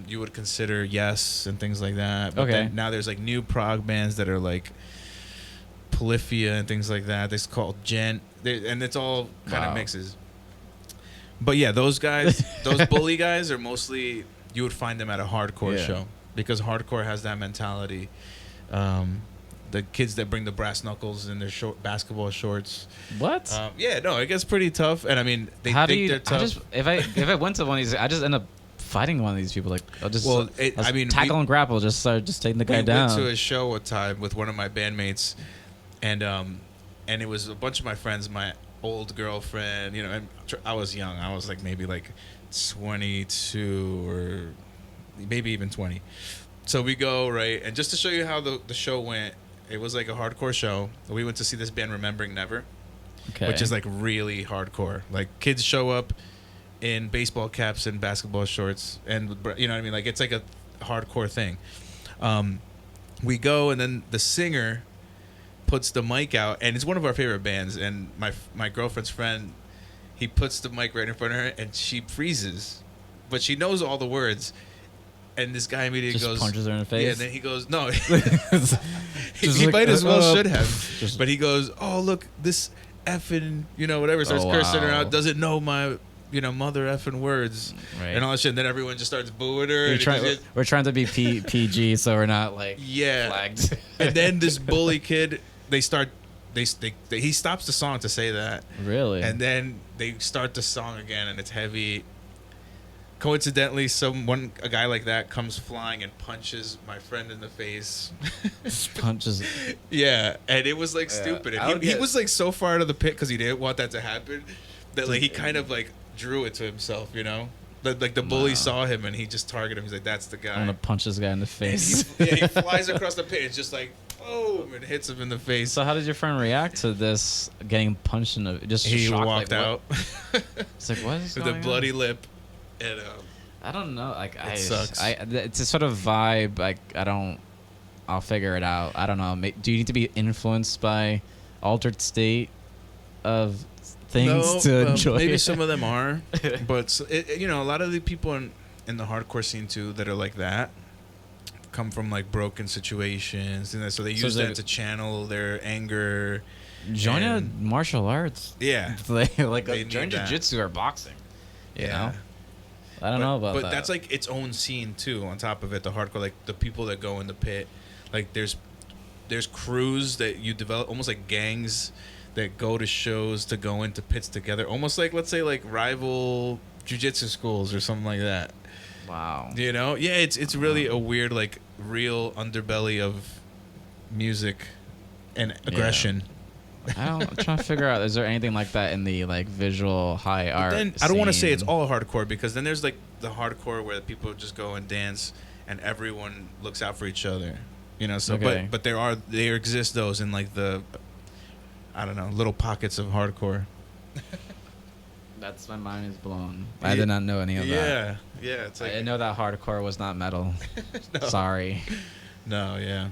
S1: you would consider Yes and things like that. But then now there's like new prog bands that are like Polyphia and things like that. It's called Gent, and it's all kind of mixes. But yeah, those guys, those bully guys are mostly, you would find them at a hardcore show because hardcore has that mentality. The kids that bring the brass knuckles in their short basketball shorts.
S2: What?
S1: Yeah, no, it gets pretty tough, and I mean, they think they're tough.
S2: If I went to one of these, I just end up fighting one of these people. Like, I'll just tackle and grapple, just taking the guy down.
S1: We went to a show one time with one of my bandmates, and it was a bunch of my friends, my old girlfriend, and I was young. I was like maybe like 22 or maybe even 20. So we go, right, and just to show you how the show went, it was like a hardcore show. We went to see this band, Remembering Never, which is like really hardcore. Like kids show up in baseball caps and basketball shorts, and you know what I mean. Like it's like a hardcore thing. We go, and then the singer puts the mic out, and it's one of our favorite bands. And my girlfriend's friend, he puts the mic right in front of her, and she freezes, but she knows all the words. And this guy immediately
S2: just
S1: goes,
S2: punches her in the face.
S1: Yeah, and then he goes, no. he
S2: like,
S1: might as well should have.
S2: Just,
S1: but he goes, oh, look, this effing, whatever, starts cursing her out, doesn't know my, mother effing words.
S2: Right.
S1: And all that shit. And then everyone just starts booing her.
S2: We're trying to be PG, so we're not, like, flagged.
S1: And then this bully kid, he stops the song to say that.
S2: Really?
S1: And then they start the song again, and it's heavy. Coincidentally, a guy like that comes flying and punches my friend in the face.
S2: Punches.
S1: Yeah, and it was like stupid. And he was like so far out of the pit because he didn't want that to happen that like he kind of like drew it to himself, Like the bully saw him and he just targeted him. He's like, "That's the guy."
S2: I'm gonna punch this guy in the face.
S1: He flies across the pit. It's just like, boom, and hits him in the face.
S2: So how did your friend react to this getting punched in the? He
S1: walked out.
S2: It's like, what is
S1: with
S2: going
S1: a bloody
S2: on?
S1: lip. And,
S2: I don't know. Like
S1: it sucks.
S2: It's a sort of vibe. Like I'll figure it out. I don't know. Do you need to be influenced by altered state of things to enjoy?
S1: Maybe some of them are, but a lot of the people in the hardcore scene too that are like that come from like broken situations, and so they use that to channel their anger.
S2: Join a martial arts.
S1: Yeah,
S2: join jiu-jitsu or boxing. You know. I don't know about that.
S1: But that's like its own scene too. On top of it, the hardcore, like the people that go in the pit, like there's crews that you develop, almost like gangs that go to shows to go into pits together, almost like, let's say, like rival jiu-jitsu schools or something like that.
S2: Wow.
S1: Yeah, it's really a weird, like, real underbelly of music and aggression.
S2: I'm trying to figure out, is there anything like that in the like visual high art
S1: then, I don't want to say it's all hardcore, because then there's like the hardcore where people just go and dance and everyone looks out for each other, so
S2: Okay.
S1: but there exist those in like the, I don't know, little pockets of hardcore.
S2: That's, my mind is blown. I did not know any of that.
S1: Yeah, it's like,
S2: I didn't know that hardcore was not metal.
S1: No.
S2: Sorry.
S1: No, yeah.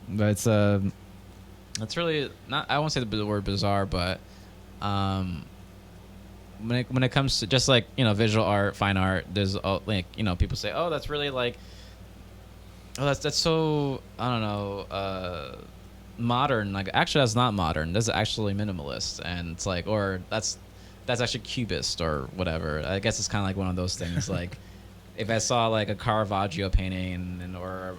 S2: But it's really not. I won't say the word bizarre, but when it comes to just like visual art, fine art, there's like people say, oh, that's really like, oh, that's so, I don't know, modern. Like actually that's not modern. That's actually minimalist, and it's like, or that's actually cubist or whatever. I guess it's kind of like one of those things. Like if I saw like a Caravaggio painting or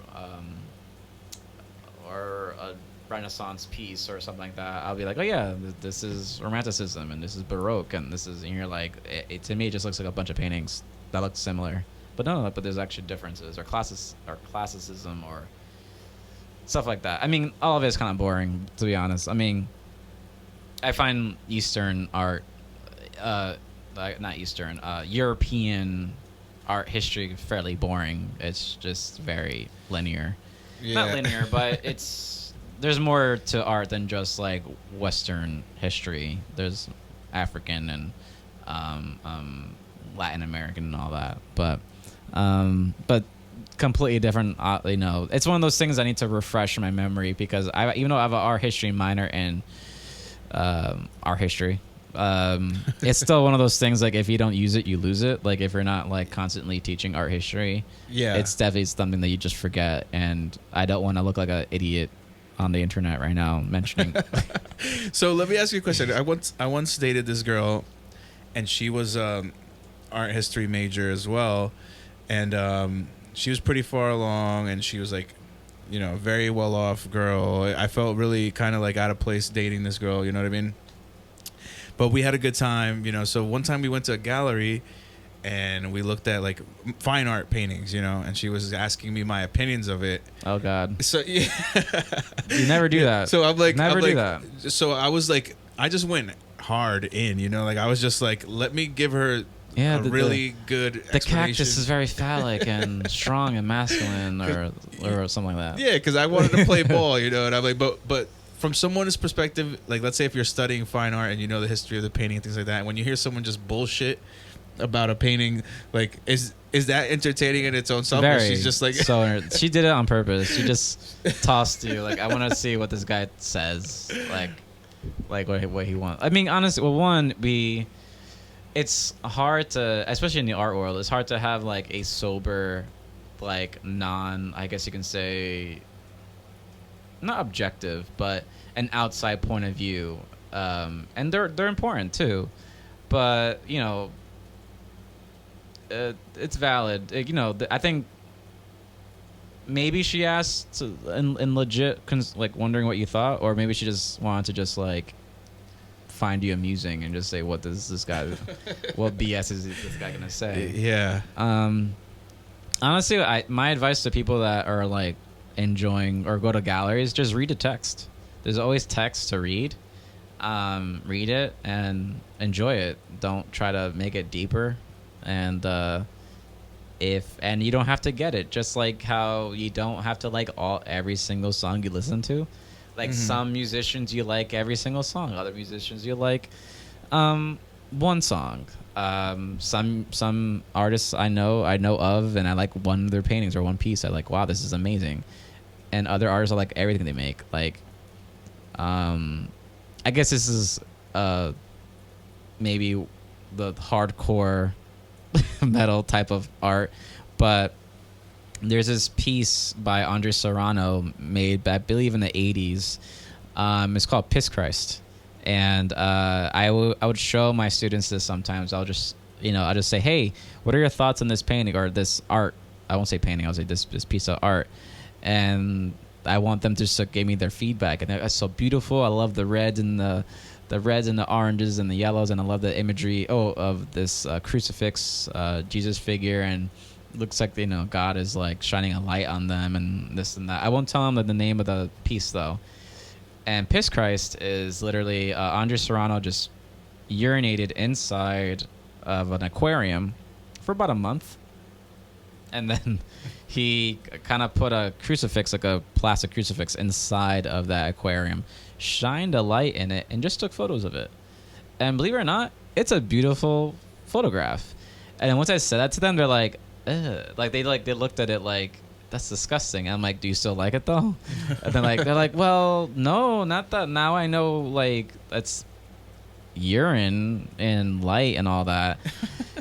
S2: a Renaissance piece or something like that, I'll be like, oh yeah, this is Romanticism and this is Baroque and this is, and you're like, to me it just looks like a bunch of paintings that look similar, but there's actually differences or classicism or stuff like that. I mean, all of it is kind of boring, to be honest. I mean, I find Eastern art, not Eastern, European art history fairly boring. It's just very linear.
S1: Yeah.
S2: Not linear, but there's more to art than just like Western history. There's African and Latin American and all that, but completely different. It's one of those things I need to refresh my memory, because even though I have an art history minor in art history, it's still one of those things, like if you don't use it, you lose it. Like if you're not like constantly teaching art history, it's definitely something that you just forget. And I don't want to look like an idiot on the internet right now mentioning.
S1: So let me ask you a question. I once dated this girl, and she was art history major as well, and she was pretty far along, and she was like, very well off girl. I felt really kind of like out of place dating this girl, you know what I mean? But we had a good time, So one time we went to a gallery and we looked at like fine art paintings, and she was asking me my opinions of it.
S2: Oh God.
S1: So yeah.
S2: You never do that.
S1: So I'm like,
S2: do that.
S1: So I was like, I just went hard in, like I was just like, let me give her
S2: Yeah,
S1: really good
S2: the
S1: explanation.
S2: cactus is very phallic and strong and masculine, or something like that.
S1: Yeah, because I wanted to play ball, and I'm like, but from someone's perspective, like let's say if you're studying fine art and you know the history of the painting and things like that, when you hear someone just bullshit about a painting, like is that entertaining in its own self?
S2: Very.
S1: Or she's just like
S2: She did it on purpose. She just tossed you like, I want to see what this guy says, like what he wants. I mean, honestly, well, it's hard to, especially in the art world, it's hard to have like a sober, like I guess you can say, not objective, but an outside point of view, and they're important too, but it's valid. I think maybe she asked in legit, like wondering what you thought, or maybe she just wanted to just like find you amusing and just say, what does this guy, what BS is this guy gonna say?
S1: Yeah.
S2: Honestly, my advice to people that are like enjoying or go to galleries, just read the text. There's always text to read. Read it and enjoy it. Don't try to make it deeper. And you don't have to get it, just like how you don't have to like every single song you listen to. Like some musicians you like every single song, other musicians you like one song. Some artists I know of, and I like one of their paintings or one piece. I like, wow, this is amazing. And other artists I like everything they make. Like, I guess this is maybe the hardcore metal type of art, but there's this piece by Andre Serrano made, I believe, in the 80s. It's called Piss Christ, and I would show my students this sometimes. I'll just say, hey, what are your thoughts on this painting or this art? I won't say painting. I'll say this piece of art, and I want them to just give me their feedback. And it's so beautiful. I love the reds and the reds and the oranges and the yellows, and I love the imagery of this crucifix, Jesus figure, and looks like God is like shining a light on them and this and that. I won't tell them the name of the piece though. And Piss Christ is literally Andre Serrano just urinated inside of an aquarium for about a month, and then he kind of put a crucifix, like a plastic crucifix, inside of that aquarium, shined a light in it, and just took photos of it. And believe it or not, it's a beautiful photograph. And then once I said that to them, they're like, ugh. Like they looked at it like, that's disgusting. And I'm like, do you still like it though? And then they're like, well, no, not that. Now I know like that's urine and light and all that.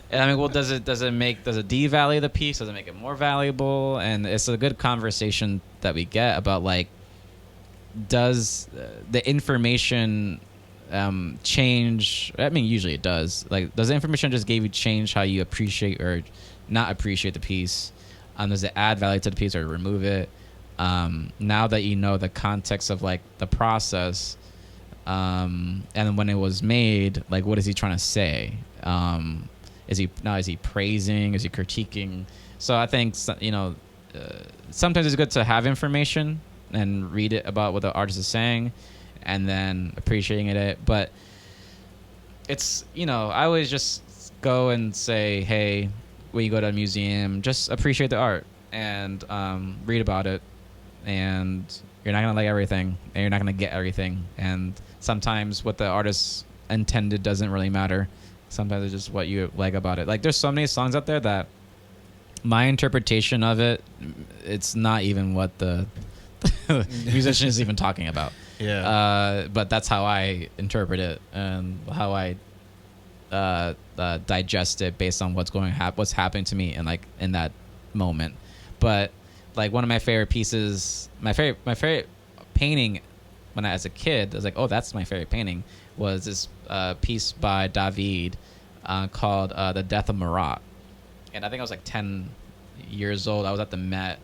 S2: And I mean, well, does it devalue the piece? Does it make it more valuable? And it's a good conversation that we get about like, does the information change? I mean, usually it does. Like, does the information just change how you appreciate or not appreciate the piece? Does it add value to the piece or remove it? Now that you know the context of like the process, and when it was made, like what is he trying to say? Is he praising? Is he critiquing? So I think sometimes it's good to have information and read it about what the artist is saying, and then appreciating it. But it's I always just go and say, hey, when you go to a museum, just appreciate the art and read about it. And you're not gonna like everything, and you're not gonna get everything. And sometimes what the artist intended doesn't really matter. Sometimes it's just what you like about it. Like there's so many songs out there that my interpretation of it, it's not even what the musician is even talking about.
S1: Yeah.
S2: But that's how I interpret it and how I digest it based on what's happening to me and like in that moment. But like one of my favorite pieces, my favorite painting when I was a kid, I was like, oh, that's my favorite painting, was this piece by David called The Death of Marat. And I think I was like 10 years old. I was at the Met,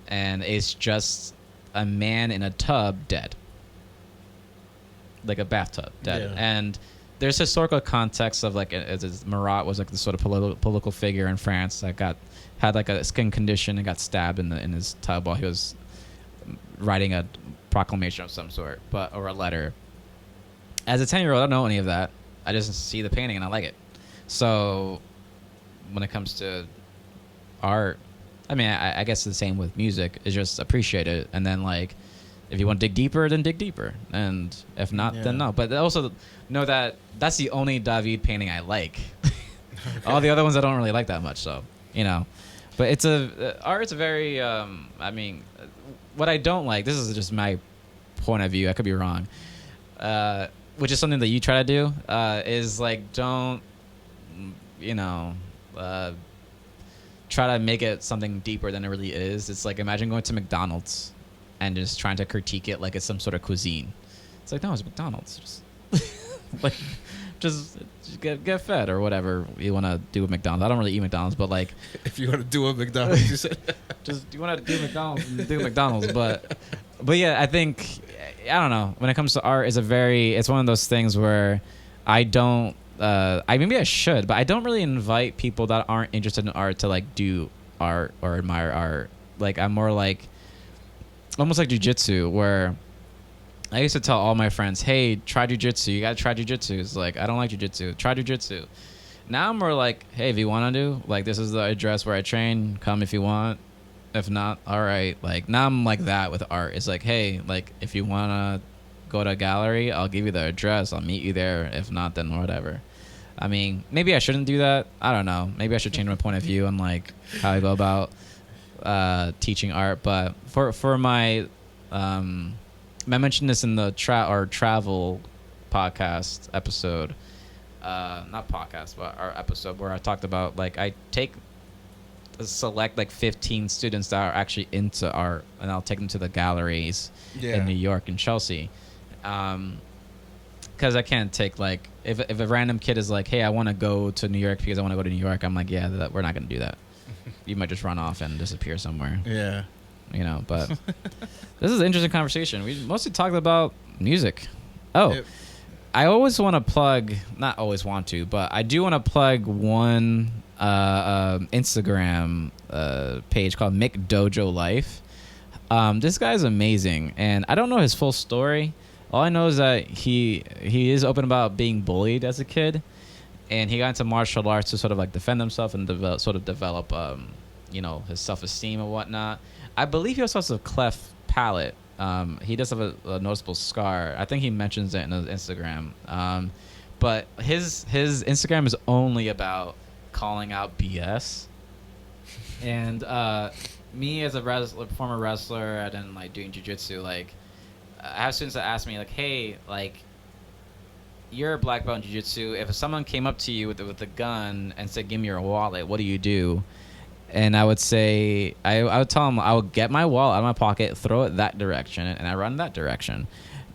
S2: and it's just a man in a tub dead, like a bathtub dead. Yeah. And there's historical context of like Marat was like the sort of political figure in France that had like a skin condition and got stabbed in his tub while he was writing a proclamation of some sort, or a letter. As a 10-year-old, I don't know any of that. I just see the painting and I like it. So when it comes to art, I mean, I guess the same with music, is just appreciate it, and then like, if you want to dig deeper, then dig deeper, and if not, then no. But also know that that's the only David painting I like. All the other ones I don't really like that much, so you know. But it's art's a very I mean, what I don't like, this is just my point of view, I could be wrong, which is something that you try to do, is like, don't, you know, try to make it something deeper than it really is. It's like, imagine going to McDonald's and just trying to critique it like it's some sort of cuisine. It's like, no, it's McDonald's. Just like, just get fed or whatever you want to do with McDonald's. I don't really eat McDonald's, but like,
S3: if you want to do a McDonald's, you said
S2: just you want to do McDonald's, do McDonald's. But yeah, I think, I don't know. When it comes to art, it's one of those things where I don't. Maybe I should, but I don't really invite people that aren't interested in art to like do art or admire art. Like, I'm more like, almost like jiu-jitsu, where I used to tell all my friends, hey, try jiu-jitsu. You got to try jiu-jitsu. It's like, I don't like jiu-jitsu. Try jiu-jitsu. Now I'm more like, hey, if you want to do, like, this is the address where I train. Come if you want. If not, all right. Like, now I'm like that with art. It's like, hey, like, if you want to go to a gallery, I'll give you the address. I'll meet you there. If not, then whatever. I mean, maybe I shouldn't do that. I don't know. Maybe I should change my point of view on like how I go about teaching art. But for my, I mentioned this in the travel podcast episode, not podcast, but our episode where I talked about like I select like 15 students that are actually into art, and I'll take them to the galleries in New York and Chelsea. Because I can't take like, if a random kid is like, hey, I want to go to New York because I want to go to New York, I'm like, yeah, we're not going to do that. You might just run off and disappear somewhere.
S1: Yeah.
S2: You know, but this is an interesting conversation. We mostly talked about music. Oh, yep. I always want to plug, not always want to, but I do want to plug one Instagram page called Mick Dojo Life. This guy's amazing, and I don't know his full story. All I know is that he is open about being bullied as a kid, and he got into martial arts to sort of like defend himself and develop you know, his self-esteem and whatnot. I believe he also has a cleft palate. He does have a noticeable scar. I think he mentions it in his Instagram. But his Instagram is only about calling out BS. And me as a former wrestler and then like doing jiu-jitsu, like I have students that ask me like, hey, like, you're a black belt in jiu-jitsu. If someone came up to you with a gun and said, give me your wallet, what do you do? And I would say, I would tell them I would get my wallet out of my pocket, throw it that direction, and I run that direction.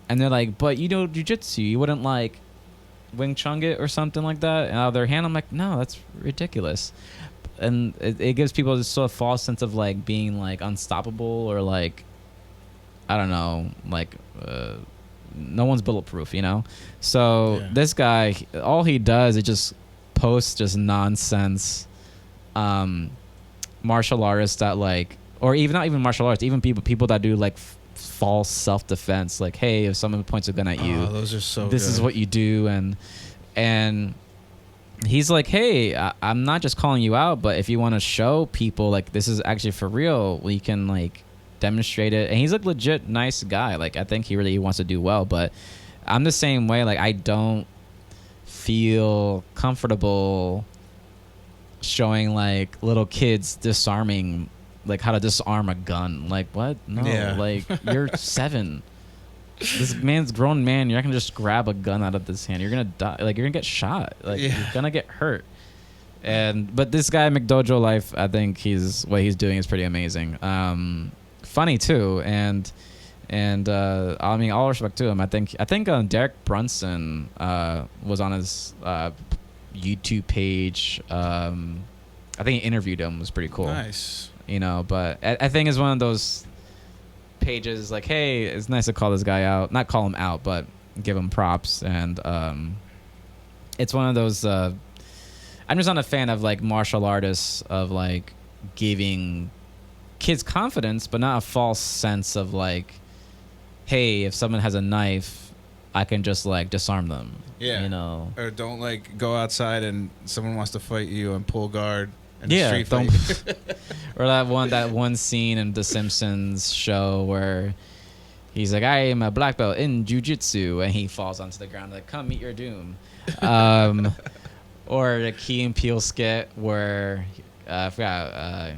S2: And they're like, but you know jiu-jitsu, you wouldn't like Wing Chun it or something like that? And out of their hand, I'm like, no, that's ridiculous. And it gives people this sort of false sense of like being like unstoppable or like, I don't know, like no one's bulletproof, you know? So this guy, all he does is just post just nonsense martial artists that like, or even not even martial arts, even people that do like false self-defense, like, hey, if someone points a gun at you,
S1: those are so
S2: this
S1: good.
S2: Is what you do. And he's like, hey, I'm not just calling you out, but if you want to show people like this is actually for real, we can like demonstrate it. And he's a legit nice guy. Like, I think he really wants to do well, but I'm the same way. Like, I don't feel comfortable showing like little kids disarming, like how to disarm a gun. Like, what? No, like you're 7. This man's grown man. You're not gonna just grab a gun out of this hand. You're gonna die. Like, you're gonna get shot. Like, you're gonna get hurt. But this guy, McDojo Life, I think what he's doing is pretty amazing. Funny too, and I mean, all respect to him. I think Derek Brunson was on his YouTube page. I think he interviewed him. It was pretty cool.
S1: Nice.
S2: You know, but I think it's one of those pages like, hey, it's nice to call this guy out. Not call him out, but give him props. And it's one of those, I'm just not a fan of like martial artists of like giving kids confidence, but not a false sense of like, hey, if someone has a knife, I can just like disarm them.
S1: Yeah.
S2: You know.
S1: Or don't like go outside and someone wants to fight you and pull guard and
S2: Yeah,
S1: street
S2: don't.
S1: fight.
S2: Or that one scene in The Simpsons show where he's like, I am a black belt in jujitsu, and he falls onto the ground like, come meet your doom. Or the Key and Peele skit where I forgot.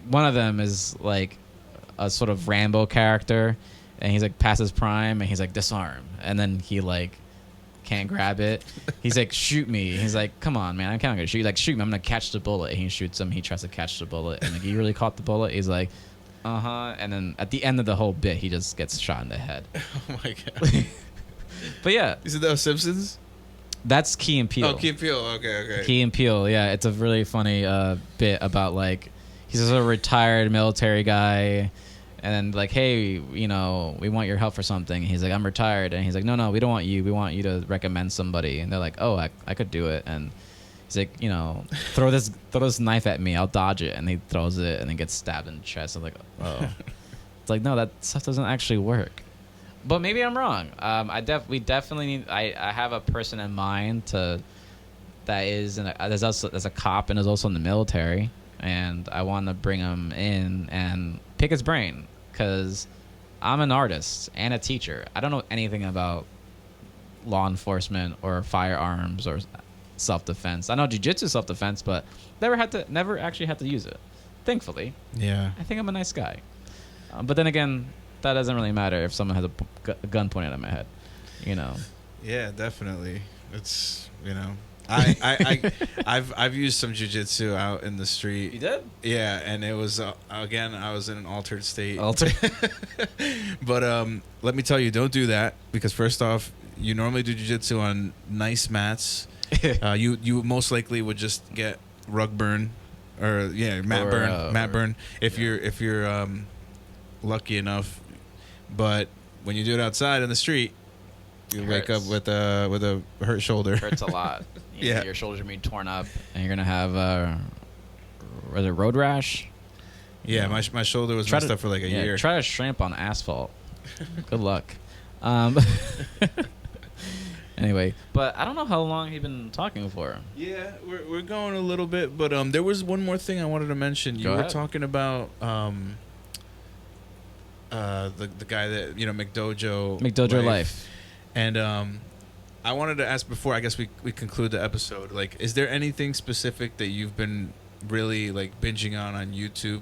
S2: One of them is like a sort of Rambo character, and he's like past his prime, and he's like disarm, and then he like can't grab it. He's like, shoot me. He's like, come on, man, I'm kind of gonna shoot you. Like, shoot me, I'm gonna catch the bullet. And he shoots him. He tries to catch the bullet, and like, he really caught the bullet. He's like, and then at the end of the whole bit, he just gets shot in the head.
S1: Oh my god.
S2: But yeah,
S1: You said that was Simpsons?
S2: that's Key and Peele.
S1: Oh, Key and Peele. Okay.
S2: Key and Peele, yeah, it's a really funny bit about like he's a retired military guy, and then like, hey, you know, we want your help for something. He's like, I'm retired, and he's like, no, we don't want you. We want you to recommend somebody. And they're like, oh, I could do it. And he's like, you know, throw this knife at me, I'll dodge it. And he throws it, and then gets stabbed in the chest. I'm like, oh, it's like, no, that stuff doesn't actually work. But maybe I'm wrong. We definitely need. I have a person in mind that is there's a cop and is also in the military, and I want to bring him in and pick his brain, because I'm an artist and a teacher. I don't know anything about law enforcement or firearms or self-defense. I know jiu-jitsu self-defense, but never actually had to use it. Thankfully.
S1: Yeah.
S2: I think I'm a nice guy. But then again, that doesn't really matter if someone has a gun pointed at my head, you know.
S1: Yeah, definitely. It's, you know, I've used some jiu-jitsu out in the street.
S2: You did?
S1: Yeah, and it was again, I was in an altered state. But let me tell you, don't do that, because first off, you normally do jiu-jitsu on nice mats. You most likely would just get rug burn, or mat burn if you're lucky enough. But when you do it outside in the street, you wake up with a hurt shoulder.
S2: Hurts a lot.
S1: Yeah.
S2: Your shoulders are being torn up, and you're gonna have was it road rash?
S1: Yeah, my shoulder was messed up for like a year.
S2: Try to shrimp on asphalt. Good luck. Anyway, but I don't know how long you've been talking for.
S1: Yeah, we're going a little bit, but there was one more thing I wanted to mention. You were talking about the guy that, you know, McDojo
S2: Life.
S1: And I wanted to ask before, I guess we conclude the episode, like, is there anything specific that you've been really like binging on YouTube?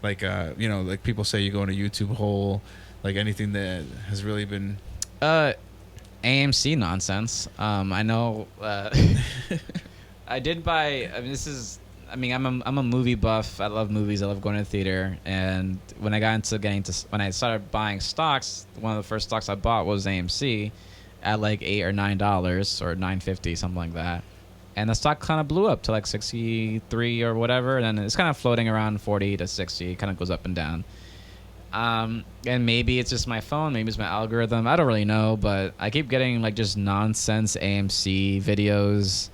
S1: Like you know, like people say you go in a YouTube hole, like anything that has really been
S2: AMC nonsense. I know I did buy, I'm a movie buff. I love movies. I love going to the theater. And when I got into when I started buying stocks, one of the first stocks I bought was AMC at like $8 or $9 or $9.50, something like that. And the stock kind of blew up to like 63 or whatever. And then it's kind of floating around 40 to 60. It kind of goes up and down. And maybe it's just my phone. Maybe it's my algorithm. I don't really know. But I keep getting like just nonsense AMC videos,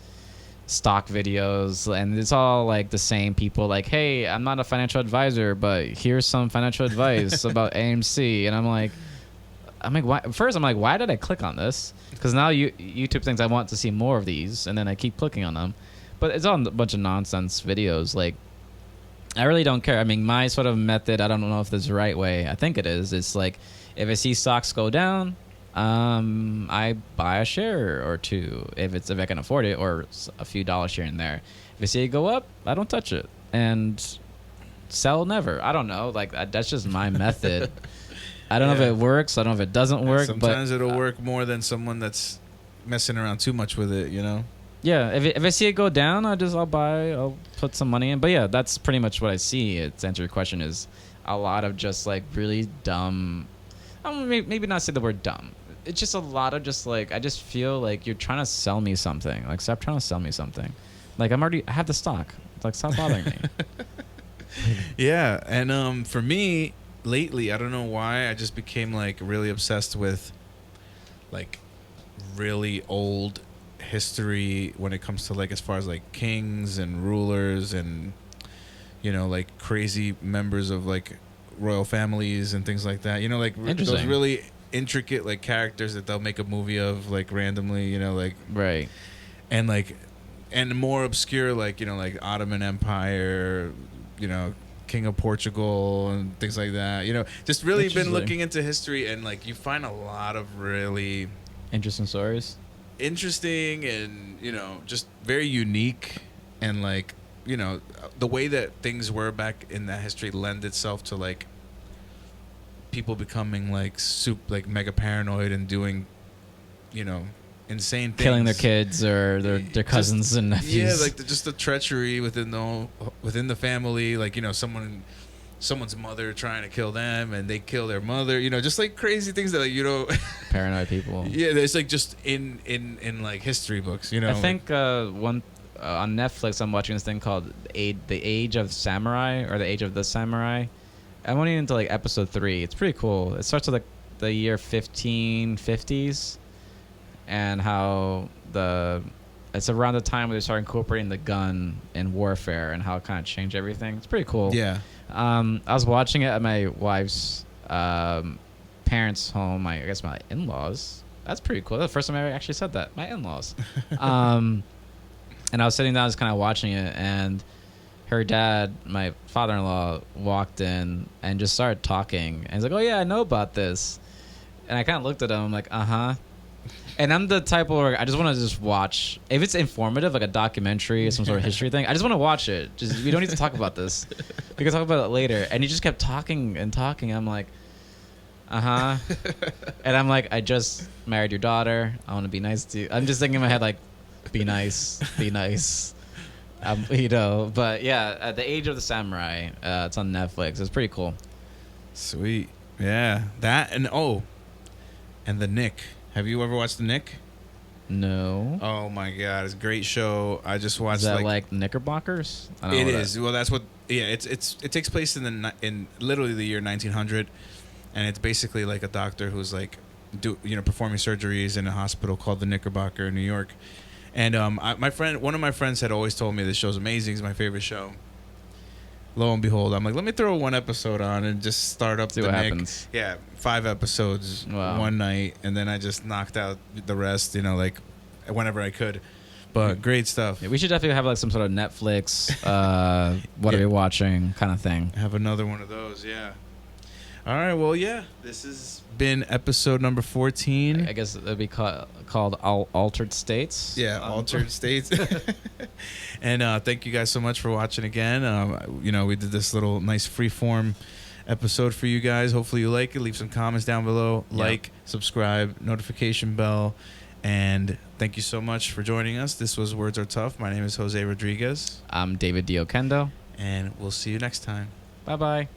S2: stock videos, and it's all like the same people like, hey, I'm not a financial advisor, but here's some financial advice about AMC. And I'm like why? First I'm like, why did I click on this? Because now YouTube thinks I want to see more of these, and then I keep clicking on them. But it's all a bunch of nonsense videos. Like, I really don't care. I mean, my sort of method, I don't know if this is the right way. I think it is. It's like, if I see stocks go down, I buy a share or two if I can afford it, or a few dollars here and there. If I see it go up, I don't touch it, and sell never. I don't know. Like, that's just my method. I don't know if it works. I don't know if it doesn't work.
S1: Sometimes it'll work more than someone that's messing around too much with it, you know?
S2: Yeah, if I see it go down, I'll put some money in. But yeah, that's pretty much what I see. To answer your question, is a lot of just like really dumb. Maybe not say the word dumb. It's just a lot of just like, I just feel like you're trying to sell me something. Like, stop trying to sell me something. Like, I have the stock. It's like, stop bothering me.
S1: Yeah, and for me lately, I don't know why, I just became like really obsessed with like really old history when it comes to like, as far as like kings and rulers and, you know, like crazy members of like royal families and things like that, you know, like those really intricate like characters that they'll make a movie of like randomly, you know, like
S2: Right.
S1: and more obscure like, you know, like Ottoman Empire, you know, King of Portugal and things like that. You know, just really been looking into history, and like you find a lot of really
S2: Interesting stories.
S1: interesting and, you know, just very unique, and like, you know, the way that things were back in that history lend itself to like people becoming like mega paranoid and doing, you know, insane things,
S2: Killing their kids or their cousins and nephews.
S1: Yeah, like just the treachery within the family, like, you know, someone's mother trying to kill them and they kill their mother, you know, just like crazy things that, like, you know,
S2: Paranoid people.
S1: Yeah, there's like just in like history books, you know.
S2: I think on Netflix I'm watching this thing called The Age of Samurai, or The Age of the Samurai. I'm only into like episode 3. It's pretty cool. It starts with like the year 1550s, and how it's around the time where they start incorporating the gun in warfare and how it kind of changed everything. It's pretty cool.
S1: Yeah.
S2: I was watching it at my wife's parents' home. I guess my in-laws. That's pretty cool. That's the first time I ever actually said that. My in-laws. And I was sitting down just kind of watching it, and her dad, my father-in-law, walked in and just started talking. And he's like, "Oh yeah, I know about this." And I kind of looked at him. I'm like, "Uh-huh." And I'm the type where I just want to just watch. If it's informative, like a documentary or some sort of history thing, I just want to watch it. Just, we don't need to talk about this. We can talk about it later. And he just kept talking and talking. I'm like, uh-huh. And I'm like, I just married your daughter. I want to be nice to you. I'm just thinking in my head, like, be nice, be nice. You know, but yeah, at The Age of the Samurai, it's on Netflix. It's pretty cool.
S1: Sweet. Yeah. That and The Nick. Have you ever watched The Nick?
S2: No.
S1: Oh my God, it's a great show. I just watched.
S2: Is that like Knickerbockers? I don't know
S1: it
S2: what
S1: is.
S2: that.
S1: Well, that's what. Yeah, it takes place in literally the year 1900, and it's basically like a doctor who's like, performing surgeries in a hospital called the Knickerbocker in New York. And one of my friends had always told me this show's amazing. It's my favorite show. Lo and behold, I'm like, let me throw one episode on and just start up
S2: See
S1: the
S2: what
S1: Nick.
S2: happens.
S1: Yeah, 5 episodes one night, and then I just knocked out the rest, you know, like whenever I could. But great stuff.
S2: Yeah, we should definitely have like some sort of Netflix, what are we watching kind of thing.
S1: Have another one of those, yeah. All right, well, yeah, this has been episode number 14.
S2: I guess it would be called Altered States.
S1: Yeah, Altered States. And thank you guys so much for watching again. We did this little nice free-form episode for you guys. Hopefully you like it. Leave some comments down below.
S2: Yep.
S1: Like, subscribe, notification bell. And thank you so much for joining us. This was Words Are Tough. My name is Jose Rodriguez.
S2: I'm David Diokendo.
S1: And we'll see you next time.
S2: Bye-bye.